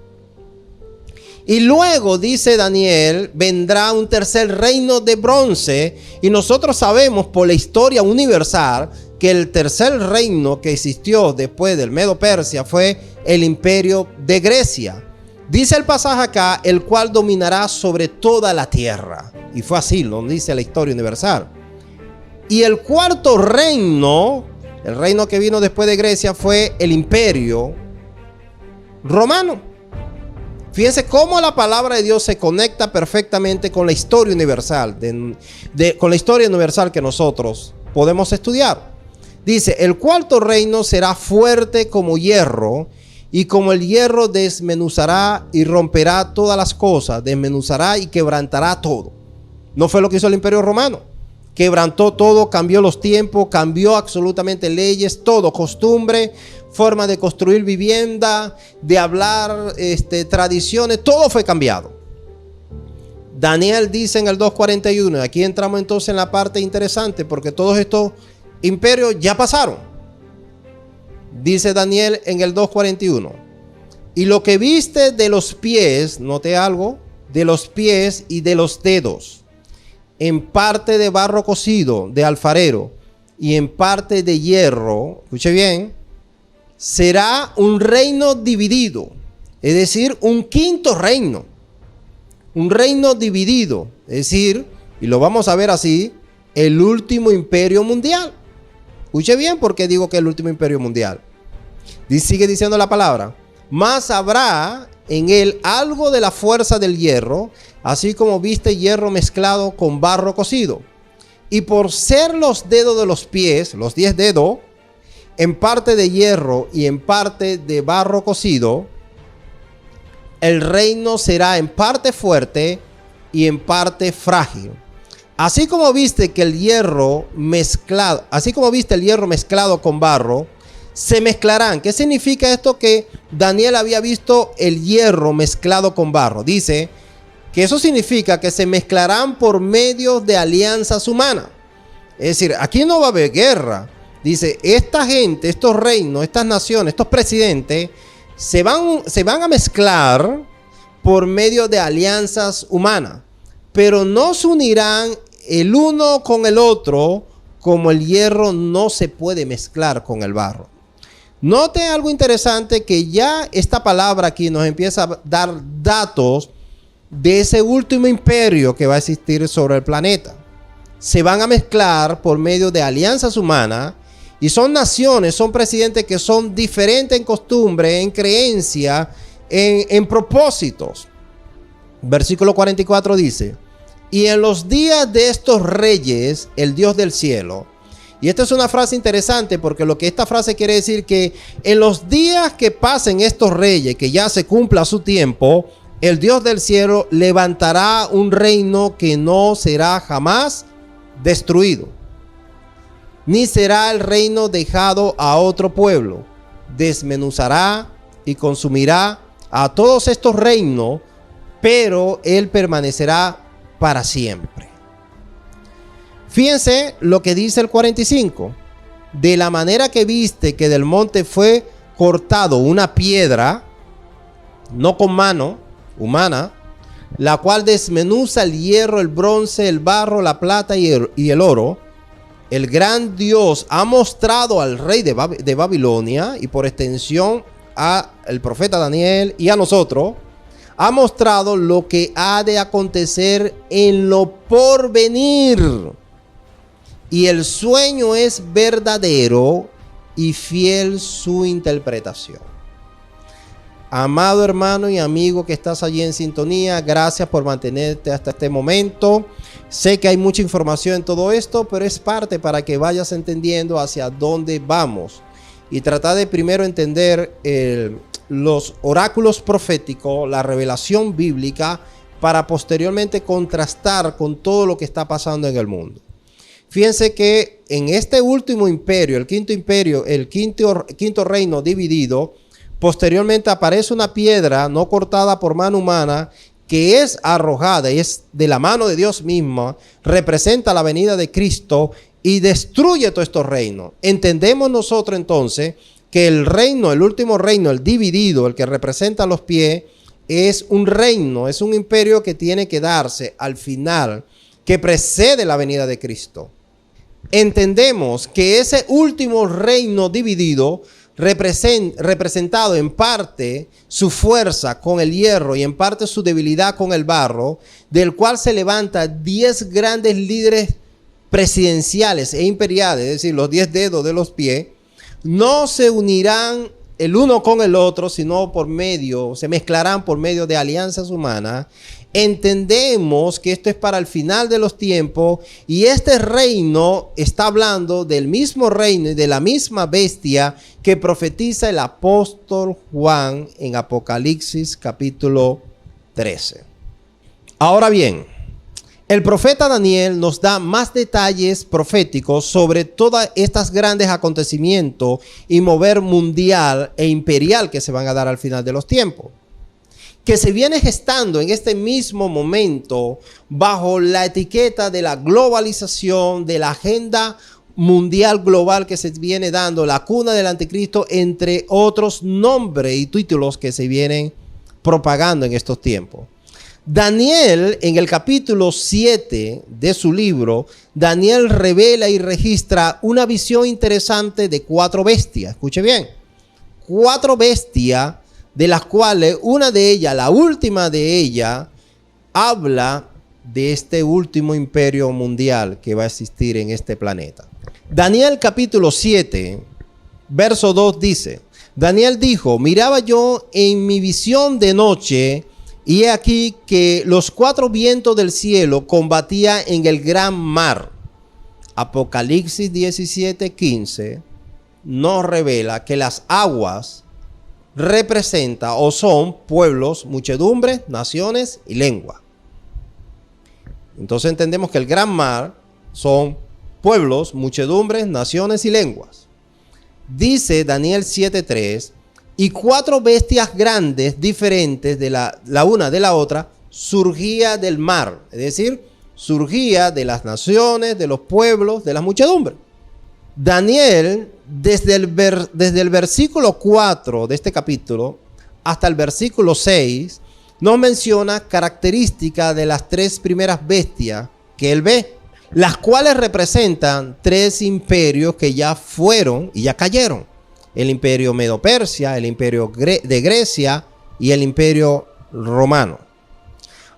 Y luego, dice Daniel, vendrá un tercer reino de bronce, y nosotros sabemos por la historia universal que el tercer reino que existió después del Medo-Persia fue el imperio de Grecia. Dice el pasaje acá: el cual dominará sobre toda la tierra. Y fue así, lo dice la historia universal. Y el cuarto reino, el reino que vino después de Grecia, fue el imperio romano. Fíjense cómo la palabra de Dios se conecta perfectamente con la historia universal, con la historia universal que nosotros podemos estudiar. Dice: el cuarto reino será fuerte como hierro, y como el hierro desmenuzará y romperá todas las cosas, desmenuzará y quebrantará todo. ¿No fue lo que hizo el imperio romano? Quebrantó todo, cambió los tiempos, cambió absolutamente leyes, todo, costumbre, forma de construir vivienda, de hablar, tradiciones, todo fue cambiado. Daniel dice en el 2:41, aquí entramos entonces en la parte interesante, porque todos estos imperios ya pasaron. Dice Daniel en el 2:41: y lo que viste de los pies, note algo, de los pies y de los dedos, en parte de barro cocido de alfarero y en parte de hierro, escuche bien, será un reino dividido, es decir, un quinto reino, un reino dividido, es decir, y lo vamos a ver así, el último imperio mundial. Escuche bien por qué digo que el último imperio mundial. Sigue diciendo la palabra: mas habrá en él algo de la fuerza del hierro, así como viste hierro mezclado con barro cocido. Y por ser los dedos de los pies, los 10 dedos, en parte de hierro y en parte de barro cocido, el reino será en parte fuerte y en parte frágil. Así como viste el hierro mezclado con barro, se mezclarán. ¿Qué significa esto? Que Daniel había visto el hierro mezclado con barro. Dice que eso significa que se mezclarán por medio de alianzas humanas. Es decir, aquí no va a haber guerra. Dice, esta gente, estos reinos, estas naciones, estos presidentes, se van a mezclar por medio de alianzas humanas, pero no se unirán el uno con el otro, como el hierro no se puede mezclar con el barro. Note algo interesante, que ya esta palabra aquí nos empieza a dar datos de ese último imperio que va a existir sobre el planeta. Se van a mezclar por medio de alianzas humanas, y son naciones, son presidentes que son diferentes en costumbre, en creencia, en propósitos. Versículo 44 dice: y en los días de estos reyes, el Dios del cielo. Y esta es una frase interesante, porque lo que esta frase quiere decir que en los días que pasen estos reyes, que ya se cumpla su tiempo, el Dios del cielo levantará un reino que no será jamás destruido, ni será el reino dejado a otro pueblo. Desmenuzará y consumirá a todos estos reinos, pero él permanecerá para siempre. Fíjense lo que dice el 45. De la manera que viste que del monte fue cortado una piedra, no con mano humana, la cual desmenuza el hierro, el bronce, el barro, la plata y el oro, el gran Dios ha mostrado al rey de Babilonia, y por extensión al profeta Daniel y a nosotros, ha mostrado lo que ha de acontecer en lo porvenir. Y el sueño es verdadero y fiel su interpretación. Amado hermano y amigo que estás allí en sintonía, gracias por mantenerte hasta este momento. Sé que hay mucha información en todo esto, pero es parte para que vayas entendiendo hacia dónde vamos. y tratar de primero entender los oráculos proféticos, la revelación bíblica, para posteriormente contrastar con todo lo que está pasando en el mundo. Fíjense que en este último imperio, el quinto reino dividido, posteriormente aparece una piedra no cortada por mano humana que es arrojada y es de la mano de Dios mismo, representa la venida de Cristo y destruye todos estos reinos. Entendemos nosotros entonces que el reino, el último reino, el dividido, el que representa los pies, es un reino, es un imperio que tiene que darse al final, que precede la venida de Cristo. Entendemos que ese último reino dividido, representado en parte su fuerza con el hierro y en parte su debilidad con el barro, del cual se levantan 10 grandes líderes presidenciales e imperiales, es decir, los 10 dedos de los pies, no se unirán el uno con el otro, sino se mezclarán por medio de alianzas humanas. Entendemos que esto es para el final de los tiempos y este reino está hablando del mismo reino y de la misma bestia que profetiza el apóstol Juan en Apocalipsis capítulo 13. Ahora bien, el profeta Daniel nos da más detalles proféticos sobre todos estos grandes acontecimientos y mover mundial e imperial que se van a dar al final de los tiempos, que se viene gestando en este mismo momento bajo la etiqueta de la globalización, de la agenda mundial global que se viene dando, la cuna del anticristo, entre otros nombres y títulos que se vienen propagando en estos tiempos. Daniel, en el capítulo 7 de su libro, Daniel revela y registra una visión interesante de 4 bestias. Escuche bien, 4 bestias, de las cuales una de ellas, la última de ellas, habla de este último imperio mundial que va a existir en este planeta. Daniel capítulo 7, verso 2 dice: Daniel dijo, miraba yo en mi visión de noche, y he aquí que los 4 vientos del cielo combatían en el gran mar. Apocalipsis 17:15 nos revela que las aguas representa o son pueblos, muchedumbres, naciones y lengua. Entonces entendemos que el gran mar son pueblos, muchedumbres, naciones y lenguas. Dice Daniel 7:3, y 4 bestias grandes, diferentes de la una de la otra, surgía del mar. Es decir, surgía de las naciones, de los pueblos, de las muchedumbres. Daniel, desde el versículo 4 de este capítulo hasta el versículo 6, nos menciona características de las 3 primeras bestias que él ve, las cuales representan 3 imperios que ya fueron y ya cayeron. El imperio Medo-Persia, el imperio de Grecia y el imperio romano.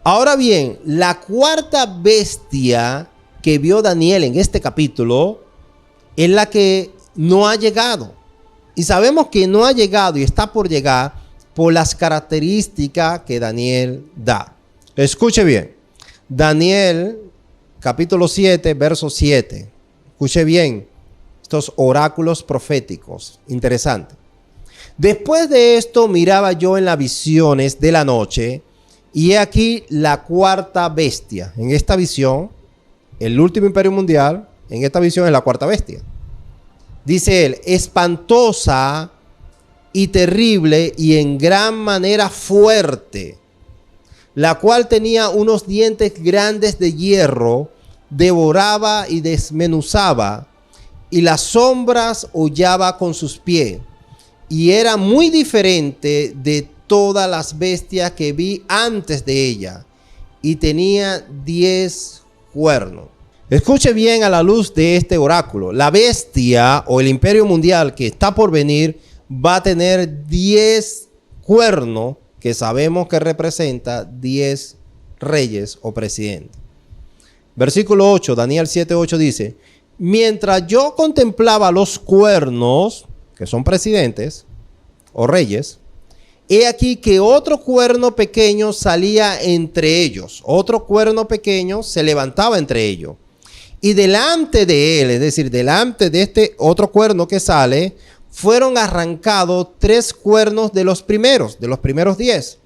Ahora bien, la 4ª bestia que vio Daniel en este capítulo es la que no ha llegado. Y sabemos que no ha llegado y está por llegar por las características que Daniel da. Escuche bien. Daniel capítulo 7, verso 7. Escuche bien. Estos oráculos proféticos. Interesante. Después de esto miraba yo en las visiones de la noche, y he aquí la 4ª bestia. En esta visión, el último imperio mundial, en esta visión es la 4ª bestia. Dice él, espantosa y terrible y en gran manera fuerte, la cual tenía unos dientes grandes de hierro, devoraba y desmenuzaba, y las sombras hollaba con sus pies, y era muy diferente de todas las bestias que vi antes de ella, y tenía 10 cuernos. Escuche bien a la luz de este oráculo. La bestia o el imperio mundial que está por venir va a tener 10 cuernos, que sabemos que representa 10 reyes o presidentes. Versículo 8, Daniel 7:8 dice: mientras yo contemplaba los cuernos, que son presidentes o reyes, he aquí que otro cuerno pequeño salía entre ellos. Otro cuerno pequeño se levantaba entre ellos. Y delante de él, es decir, delante de este otro cuerno que sale, fueron arrancados 3 cuernos de los primeros 10.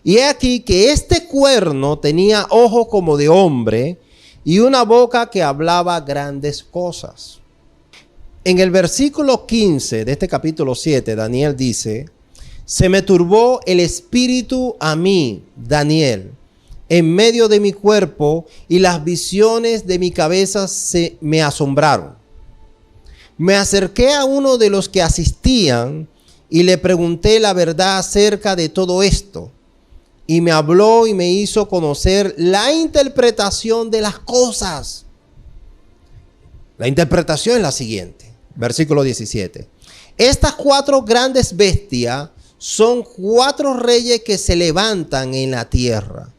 Y he aquí que este cuerno tenía ojos como de hombre y una boca que hablaba grandes cosas. En el versículo 15 de este capítulo 7, Daniel dice: se me turbó el espíritu a mí, Daniel, en medio de mi cuerpo, y las visiones de mi cabeza se me asombraron. Me acerqué a uno de los que asistían y le pregunté la verdad acerca de todo esto. Y me habló y me hizo conocer la interpretación de las cosas. La interpretación es la siguiente, versículo 17. Estas 4 grandes bestias son 4 reyes que se levantan en la tierra.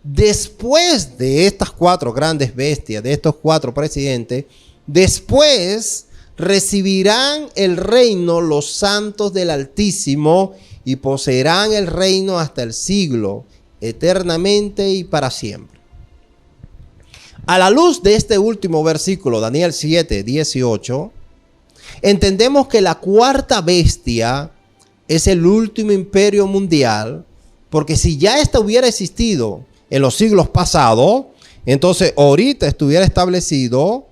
Después de estas 4 grandes bestias, de estos 4 presidentes, después recibirán el reino los santos del Altísimo y poseerán el reino hasta el siglo, eternamente y para siempre. A la luz de este último versículo, Daniel 7, 18, entendemos que la 4ª bestia es el último imperio mundial, porque si ya esta hubiera existido en los siglos pasados, entonces ahorita estuviera establecido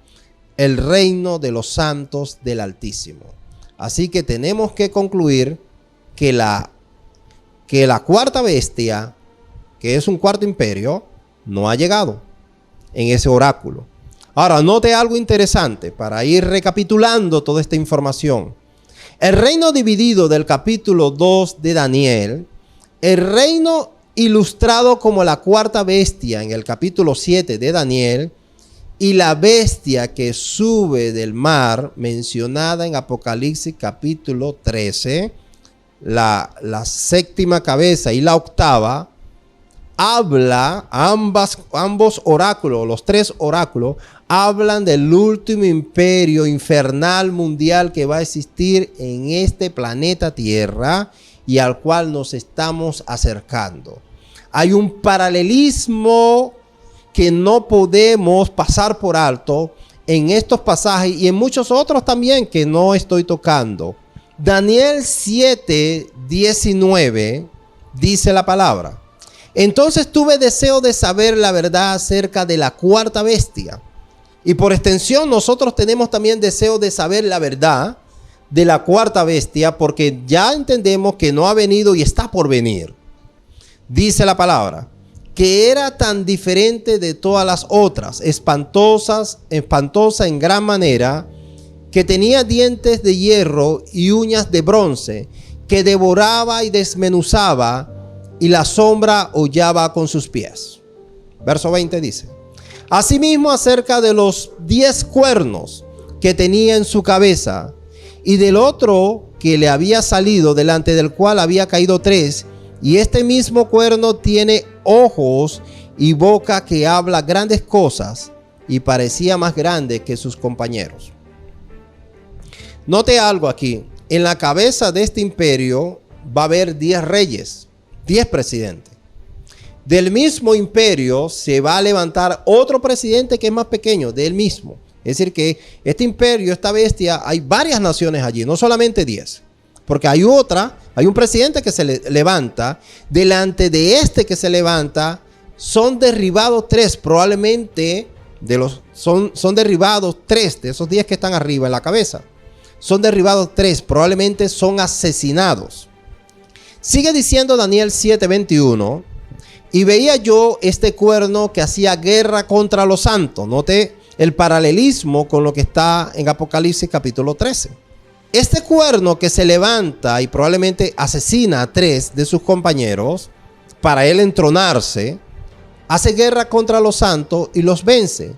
el reino de los santos del Altísimo. Así que tenemos que concluir que la 4ª bestia, que es un 4º imperio, no ha llegado en ese oráculo. Ahora, note algo interesante para ir recapitulando toda esta información. El reino dividido del capítulo 2 de Daniel, el reino ilustrado como la 4ª bestia en el capítulo 7 de Daniel, y la bestia que sube del mar mencionada en Apocalipsis capítulo 13, la 7ª cabeza y la 8ª, habla, ambos oráculos, los 3 oráculos, hablan del último imperio infernal mundial que va a existir en este planeta Tierra y al cual nos estamos acercando. Hay un paralelismo que no podemos pasar por alto en estos pasajes y en muchos otros también que no estoy tocando. Daniel 7, 19 dice la palabra: entonces tuve deseo de saber la verdad acerca de la 4ª bestia. Y por extensión nosotros tenemos también deseo de saber la verdad de la 4ª bestia, porque ya entendemos que no ha venido y está por venir. Dice la palabra que era tan diferente de todas las otras, espantosa en gran manera, que tenía dientes de hierro y uñas de bronce, que devoraba y desmenuzaba, y la sombra hollaba con sus pies. Verso 20 dice: asimismo acerca de los 10 cuernos que tenía en su cabeza, y del otro que le había salido, delante del cual había caído 3, y este mismo cuerno tiene ojos y boca que habla grandes cosas, y parecía más grande que sus compañeros. Note algo aquí. En la cabeza de este imperio va a haber 10 reyes, 10 presidentes. Del mismo imperio se va a levantar otro presidente que es más pequeño, del mismo. Es decir que este imperio, esta bestia, hay varias naciones allí, no solamente 10. Porque hay un presidente que se levanta, delante de este que se levanta, son derribados 3, probablemente son derribados 3 de esos 10 que están arriba en la cabeza. Son derribados 3, probablemente son asesinados. Sigue diciendo Daniel 7:21, y veía yo este cuerno que hacía guerra contra los santos. Note el paralelismo con lo que está en Apocalipsis capítulo 13. Este cuerno que se levanta y probablemente asesina a 3 de sus compañeros para él entronarse, hace guerra contra los santos y los vence.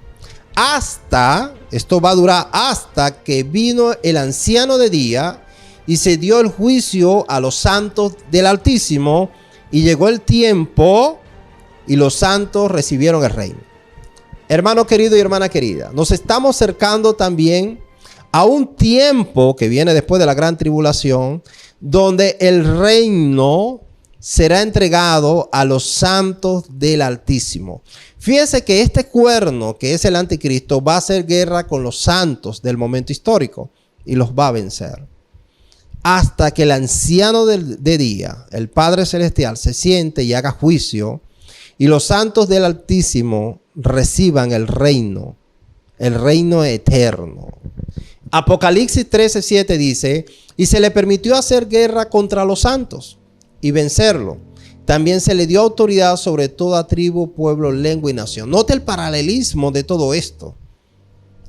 Esto va a durar hasta que vino el anciano de día y se dio el juicio a los santos del Altísimo, y llegó el tiempo y los santos recibieron el reino. Hermano querido y hermana querida, nos estamos acercando también a un tiempo que viene después de la gran tribulación, donde el reino será entregado a los santos del Altísimo. Fíjese que este cuerno, que es el anticristo, va a hacer guerra con los santos del momento histórico y los va a vencer. hasta que el anciano de día, el Padre Celestial, se siente y haga juicio, y los santos del Altísimo reciban el reino eterno. Apocalipsis 13:7 dice, y se le permitió hacer guerra contra los santos y vencerlo. También se le dio autoridad sobre toda tribu, pueblo, lengua y nación. Note el paralelismo de todo esto.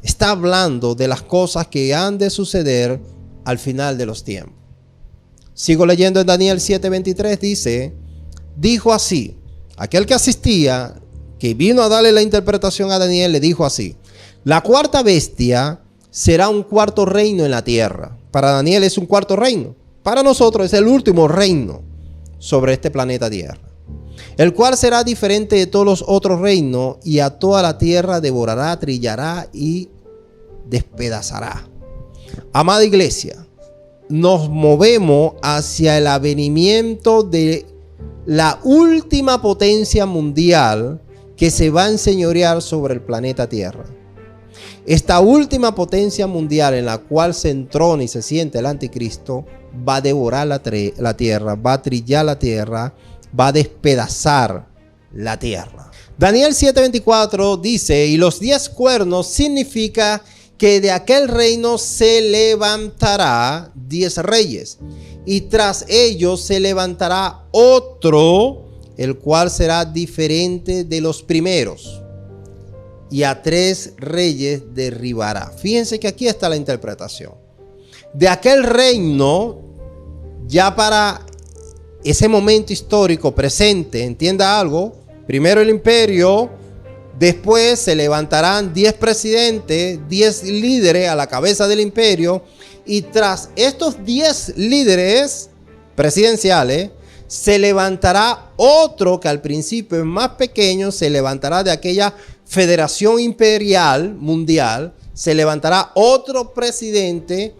Está hablando de las cosas que han de suceder al final de los tiempos. Sigo leyendo en Daniel 7:23, dice, dijo así, aquel que asistía, que vino a darle la interpretación a Daniel, le dijo así, la cuarta bestia será un cuarto reino en la tierra. Para Daniel es un cuarto reino. Para nosotros es el último reino sobre este planeta Tierra, el cual será diferente de todos los otros reinos, y a toda la tierra devorará, trillará y despedazará. Amada iglesia, nos movemos hacia el avenimiento de la última potencia mundial que se va a enseñorear sobre el planeta Tierra. Esta última potencia mundial en la cual se entrona y se siente el anticristo va a devorar la tierra, va a trillar la tierra, va a despedazar la tierra. Daniel 7:24 dice, y los 10 cuernos significa que de aquel reino se levantará 10 reyes, y tras ellos se levantará otro, el cual será diferente de los primeros, y a 3 reyes derribará. Fíjense que aquí está la interpretación. De aquel reino, ya para ese momento histórico presente, entienda algo, primero el imperio, después se levantarán 10 presidentes, 10 líderes a la cabeza del imperio, y tras estos 10 líderes presidenciales, se levantará otro que al principio es más pequeño, se levantará de aquella federación imperial mundial, se levantará otro presidente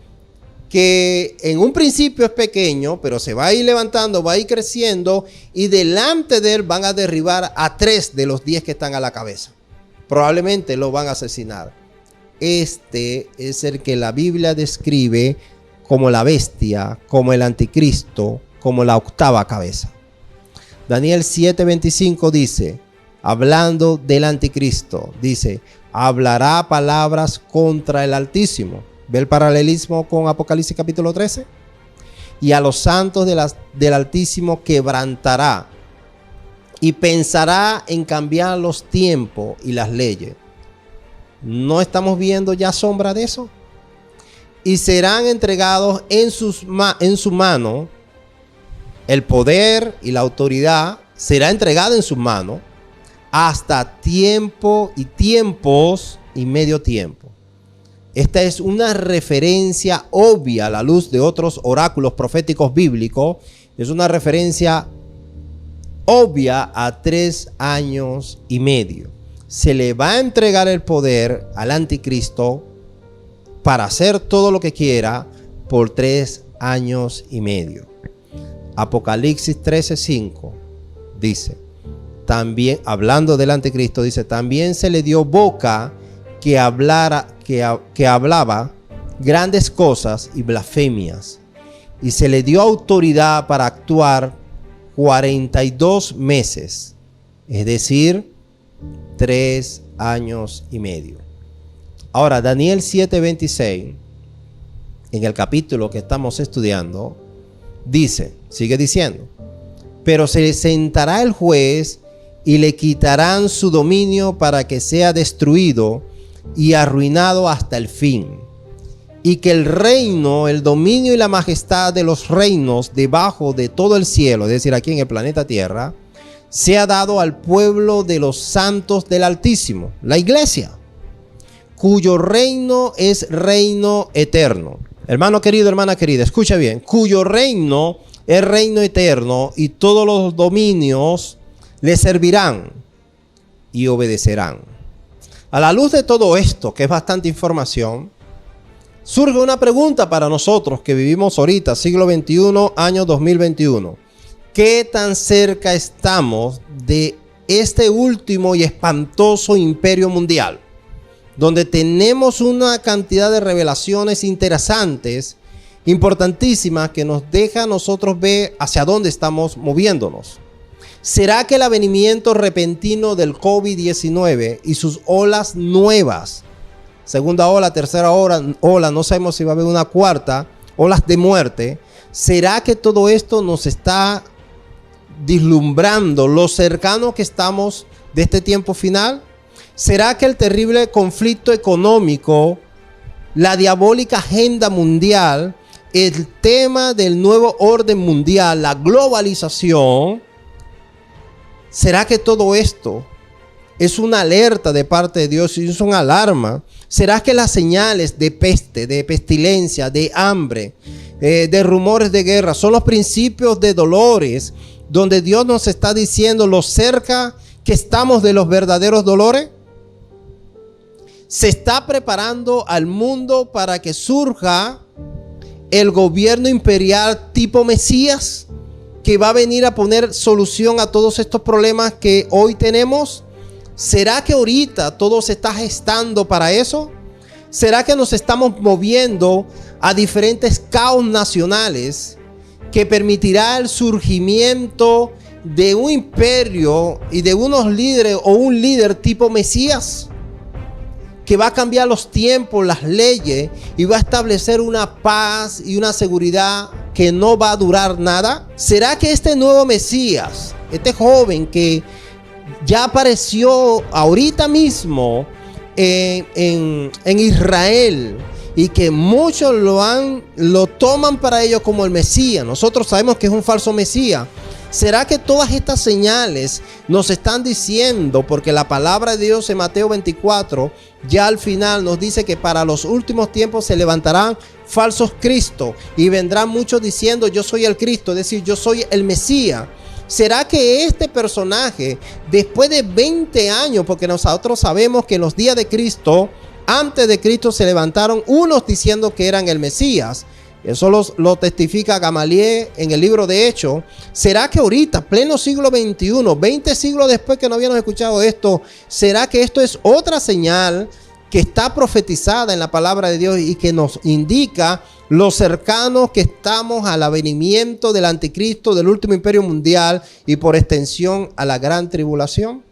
que en un principio es pequeño, pero se va a ir levantando, va a ir creciendo, y delante de él van a derribar a 3 de los 10 que están a la cabeza. Probablemente lo van a asesinar. Este es el que la Biblia describe como la bestia, como el anticristo, como la octava cabeza. Daniel 7:25 dice, hablando del anticristo, dice, hablará palabras contra el Altísimo. ¿Ve el paralelismo con Apocalipsis capítulo 13? Y a los santos del Altísimo quebrantará, y pensará en cambiar los tiempos y las leyes. ¿No estamos viendo ya sombra de eso? Y serán entregados en su mano. El poder y la autoridad será entregada en sus manos hasta tiempo y tiempos y medio tiempo. Esta es una referencia obvia a la luz de otros oráculos proféticos bíblicos. Es una referencia obvia a 3 años y medio. Se le va a entregar el poder al anticristo para hacer todo lo que quiera por 3 años y medio. Apocalipsis 13:5 dice, también hablando del anticristo, dice, también se le dio boca que hablaba grandes cosas y blasfemias, y se le dio autoridad para actuar 42 meses, es decir, 3 años y medio. Ahora, Daniel 7:26, en el capítulo que estamos estudiando, dice, sigue diciendo, pero se sentará el juez y le quitarán su dominio para que sea destruido y arruinado hasta el fin, y que el reino, el dominio y la majestad de los reinos debajo de todo el cielo, es decir, aquí en el planeta Tierra, sea dado al pueblo de los santos del Altísimo, la iglesia, cuyo reino es reino eterno. Hermano querido, hermana querida, escucha bien, cuyo reino es reino eterno, y todos los dominios le servirán y obedecerán. A la luz de todo esto, que es bastante información, surge una pregunta para nosotros que vivimos ahorita, siglo XXI, año 2021. ¿Qué tan cerca estamos de este último y espantoso imperio mundial, donde tenemos una cantidad de revelaciones interesantes importantísimas que nos deja a nosotros ver hacia dónde estamos moviéndonos. ¿Será que el avenimiento repentino del COVID-19 y sus olas nuevas, segunda ola, tercera ola, no sabemos si va a haber una cuarta, olas de muerte, será que todo esto nos está vislumbrando lo cercano que estamos de este tiempo final? ¿Será que el terrible conflicto económico, la diabólica agenda mundial, el tema del nuevo orden mundial, la globalización, será que todo esto es una alerta de parte de Dios y es una alarma? ¿Será que las señales de peste, de pestilencia, de hambre, de rumores de guerra son los principios de dolores donde Dios nos está diciendo lo cerca que estamos de los verdaderos dolores? Se está preparando al mundo para que surja el gobierno imperial tipo Mesías, que va a venir a poner solución a todos estos problemas que hoy tenemos. ¿Será que ahorita todo se está gestando para eso? ¿Será que nos estamos moviendo a diferentes caos nacionales que permitirá el surgimiento de un imperio y de unos líderes o un líder tipo Mesías, que va a cambiar los tiempos, las leyes y va a establecer una paz y una seguridad que no va a durar nada? ¿Será que este nuevo Mesías, este joven que ya apareció ahorita mismo en Israel y que muchos lo toman para ellos como el Mesías, nosotros sabemos que es un falso Mesías, ¿será que todas estas señales nos están diciendo? Porque la palabra de Dios en Mateo 24 ya al final nos dice que para los últimos tiempos se levantarán falsos cristos y vendrán muchos diciendo yo soy el Cristo, es decir, yo soy el Mesías. ¿Será que este personaje, después de 20 años, porque nosotros sabemos que en los días de Cristo, antes de Cristo se levantaron unos diciendo que eran el Mesías? Eso lo testifica Gamaliel en el libro de Hechos. ¿Será que ahorita, pleno siglo XXI, 20 siglos después que no habíamos escuchado esto, será que esto es otra señal que está profetizada en la palabra de Dios y que nos indica lo cercanos que estamos al avenimiento del anticristo, del último imperio mundial y por extensión a la gran tribulación?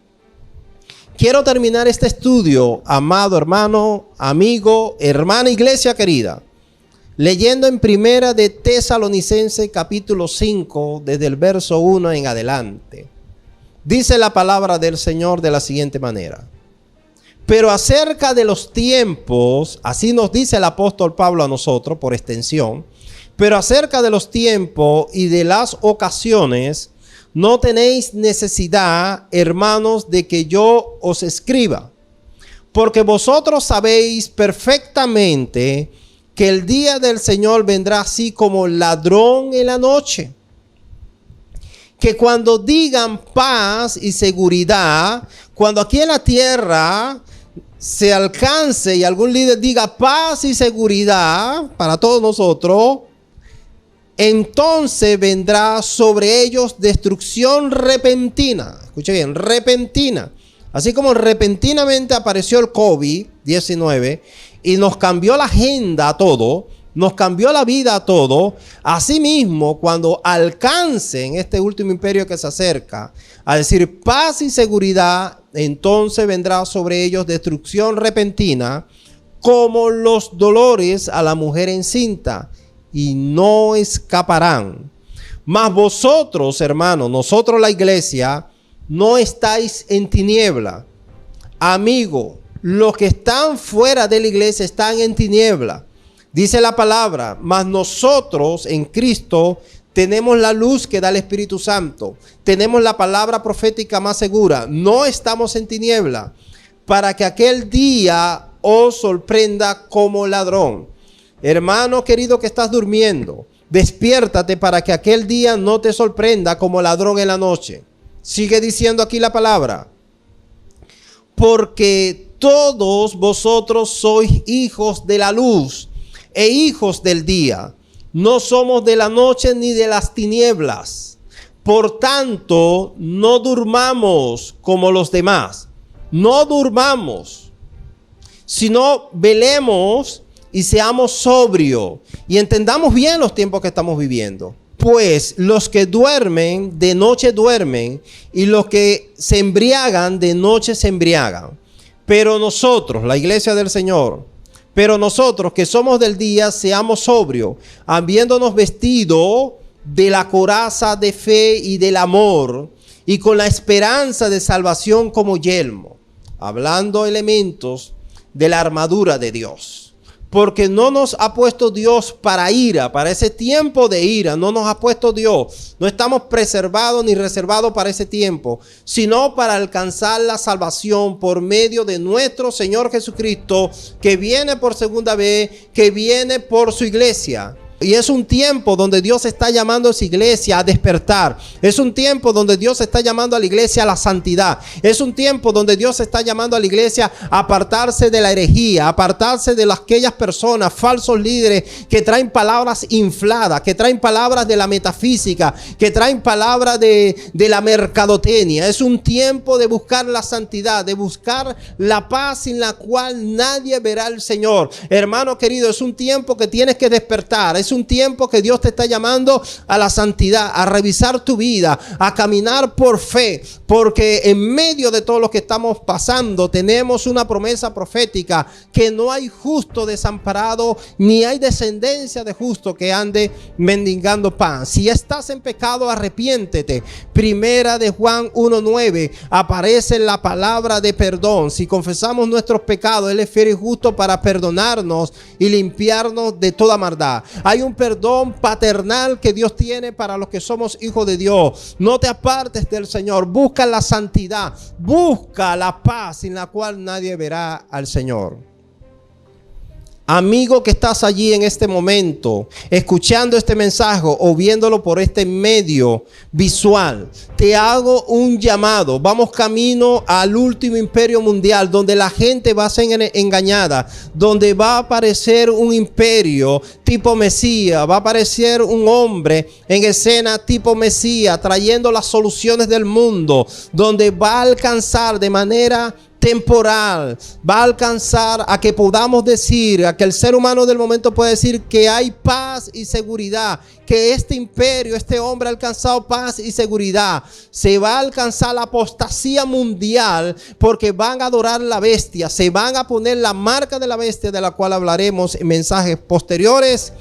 Quiero terminar este estudio, amado hermano, amigo, hermana iglesia querida, leyendo en Primera de Tesalonicenses capítulo 5, desde el verso 1 en adelante. Dice la palabra del Señor de la siguiente manera: pero acerca de los tiempos, así nos dice el apóstol Pablo a nosotros por extensión, pero acerca de los tiempos y de las ocasiones, no tenéis necesidad, hermanos, de que yo os escriba, porque vosotros sabéis perfectamente que el día del Señor vendrá así como ladrón en la noche. Que cuando digan paz y seguridad, cuando aquí en la tierra se alcance y algún líder diga paz y seguridad para todos nosotros, entonces vendrá sobre ellos destrucción repentina. Escuche bien, repentina. Así como repentinamente apareció el COVID-19 y nos cambió la agenda a todo, nos cambió la vida a todo. Asimismo, cuando alcancen este último imperio que se acerca a decir paz y seguridad, entonces vendrá sobre ellos destrucción repentina, como los dolores a la mujer encinta, y no escaparán. Mas vosotros, hermanos, nosotros la iglesia, no estáis en tiniebla. Amigo, los que están fuera de la iglesia están en tiniebla. Dice la palabra, mas nosotros en Cristo tenemos la luz que da el Espíritu Santo. Tenemos la palabra profética más segura. No estamos en tiniebla, para que aquel día os sorprenda como ladrón. Hermano querido que estás durmiendo, despiértate para que aquel día no te sorprenda como ladrón en la noche. Sigue diciendo aquí la palabra. Porque todos vosotros sois hijos de la luz e hijos del día. No somos de la noche ni de las tinieblas. Por tanto, no durmamos como los demás. No durmamos, sino velemos y seamos sobrios y entendamos bien los tiempos que estamos viviendo. Pues los que duermen, de noche duermen, y los que se embriagan, de noche se embriagan. Pero nosotros, la iglesia del Señor, pero nosotros que somos del día, seamos sobrios, habiéndonos vestido de la coraza de fe y del amor, y con la esperanza de salvación como yelmo, hablando elementos de la armadura de Dios. Porque no nos ha puesto Dios para ira, para ese tiempo de ira, no nos ha puesto Dios. No estamos preservados ni reservados para ese tiempo, sino para alcanzar la salvación por medio de nuestro Señor Jesucristo, que viene por segunda vez, que viene por su iglesia. Y es un tiempo donde Dios está llamando a su iglesia a despertar. Es un tiempo donde Dios está llamando a la iglesia a la santidad. Es un tiempo donde Dios está llamando a la iglesia a apartarse de la herejía, a apartarse de aquellas personas, falsos líderes que traen palabras infladas, que traen palabras de la metafísica, que traen palabras de la mercadotecnia. Es un tiempo de buscar la santidad, de buscar la paz sin la cual nadie verá al Señor. Hermano querido, es un tiempo que tienes que despertar. Es un tiempo que Dios te está llamando a la santidad, a revisar tu vida, a caminar por fe, porque en medio de todo lo que estamos pasando tenemos una promesa profética, que no hay justo desamparado, ni hay descendencia de justo que ande mendigando pan. Si estás en pecado, arrepiéntete. Primera de Juan 1:9 aparece la palabra de perdón. Si confesamos nuestros pecados, Él es fiel y justo para perdonarnos y limpiarnos de toda maldad. Hay un perdón paternal que Dios tiene para los que somos hijos de Dios. No te apartes del Señor. Busca la santidad. Busca la paz sin la cual nadie verá al Señor. Amigo que estás allí en este momento, escuchando este mensaje o viéndolo por este medio visual, te hago un llamado. Vamos camino al último imperio mundial, donde la gente va a ser engañada, donde va a aparecer un imperio tipo Mesías, va a aparecer un hombre en escena tipo Mesías, trayendo las soluciones del mundo, donde va a alcanzar de manera temporal, va a alcanzar a que podamos decir, a que el ser humano del momento puede decir que hay paz y seguridad, que este imperio, este hombre ha alcanzado paz y seguridad. Se va a alcanzar la apostasía mundial, porque van a adorar la bestia, se van a poner la marca de la bestia, de la cual hablaremos en mensajes posteriores.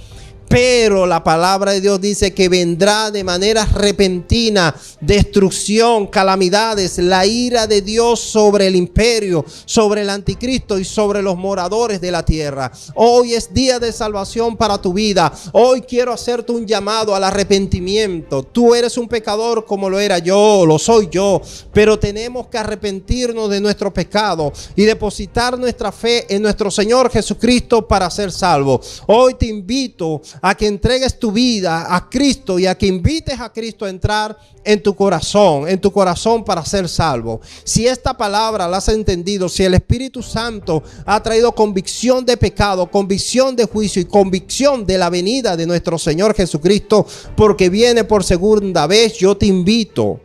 Pero la palabra de Dios dice que vendrá de manera repentina destrucción, calamidades, la ira de Dios sobre el imperio, sobre el anticristo y sobre los moradores de la tierra. Hoy es día de salvación para tu vida. Hoy quiero hacerte un llamado al arrepentimiento. Tú eres un pecador como lo era yo, lo soy yo, pero tenemos que arrepentirnos de nuestro pecado y depositar nuestra fe en nuestro Señor Jesucristo para ser salvo. Hoy te invito a que entregues tu vida a Cristo y a que invites a Cristo a entrar en tu corazón para ser salvo. Si esta palabra la has entendido, si el Espíritu Santo ha traído convicción de pecado, convicción de juicio y convicción de la venida de nuestro Señor Jesucristo, porque viene por segunda vez, yo te invito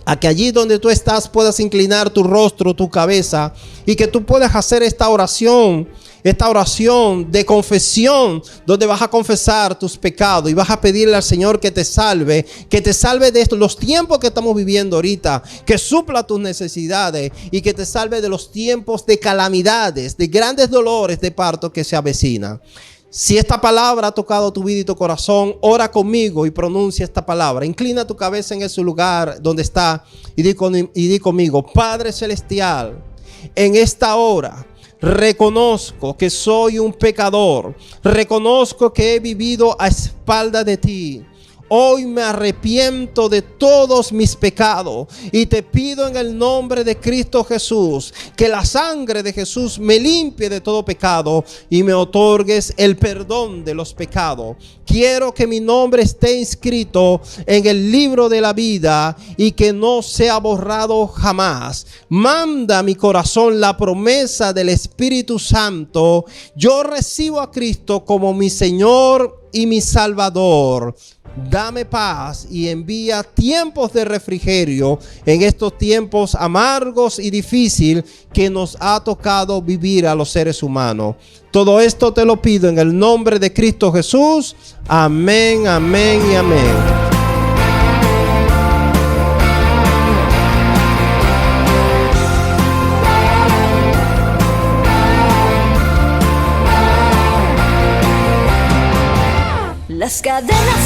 a que allí donde tú estás puedas inclinar tu rostro, tu cabeza, y que tú puedas hacer esta oración de confesión, donde vas a confesar tus pecados y vas a pedirle al Señor que te salve de estos, los tiempos que estamos viviendo ahorita, que supla tus necesidades y que te salve de los tiempos de calamidades, de grandes dolores de parto que se avecina. Si esta palabra ha tocado tu vida y tu corazón, ora conmigo y pronuncia esta palabra. Inclina tu cabeza en ese lugar donde está y di conmigo: Padre Celestial, en esta hora reconozco que soy un pecador. Reconozco que he vivido a espaldas de ti. Hoy me arrepiento de todos mis pecados y te pido en el nombre de Cristo Jesús que la sangre de Jesús me limpie de todo pecado y me otorgues el perdón de los pecados. Quiero que mi nombre esté inscrito en el libro de la vida y que no sea borrado jamás. Manda a mi corazón la promesa del Espíritu Santo. Yo recibo a Cristo como mi Señor y mi Salvador. Dame paz y envía tiempos de refrigerio en estos tiempos amargos y difíciles que nos ha tocado vivir a los seres humanos. Todo esto te lo pido en el nombre de Cristo Jesús. Amén, amén y amén. Las cadenas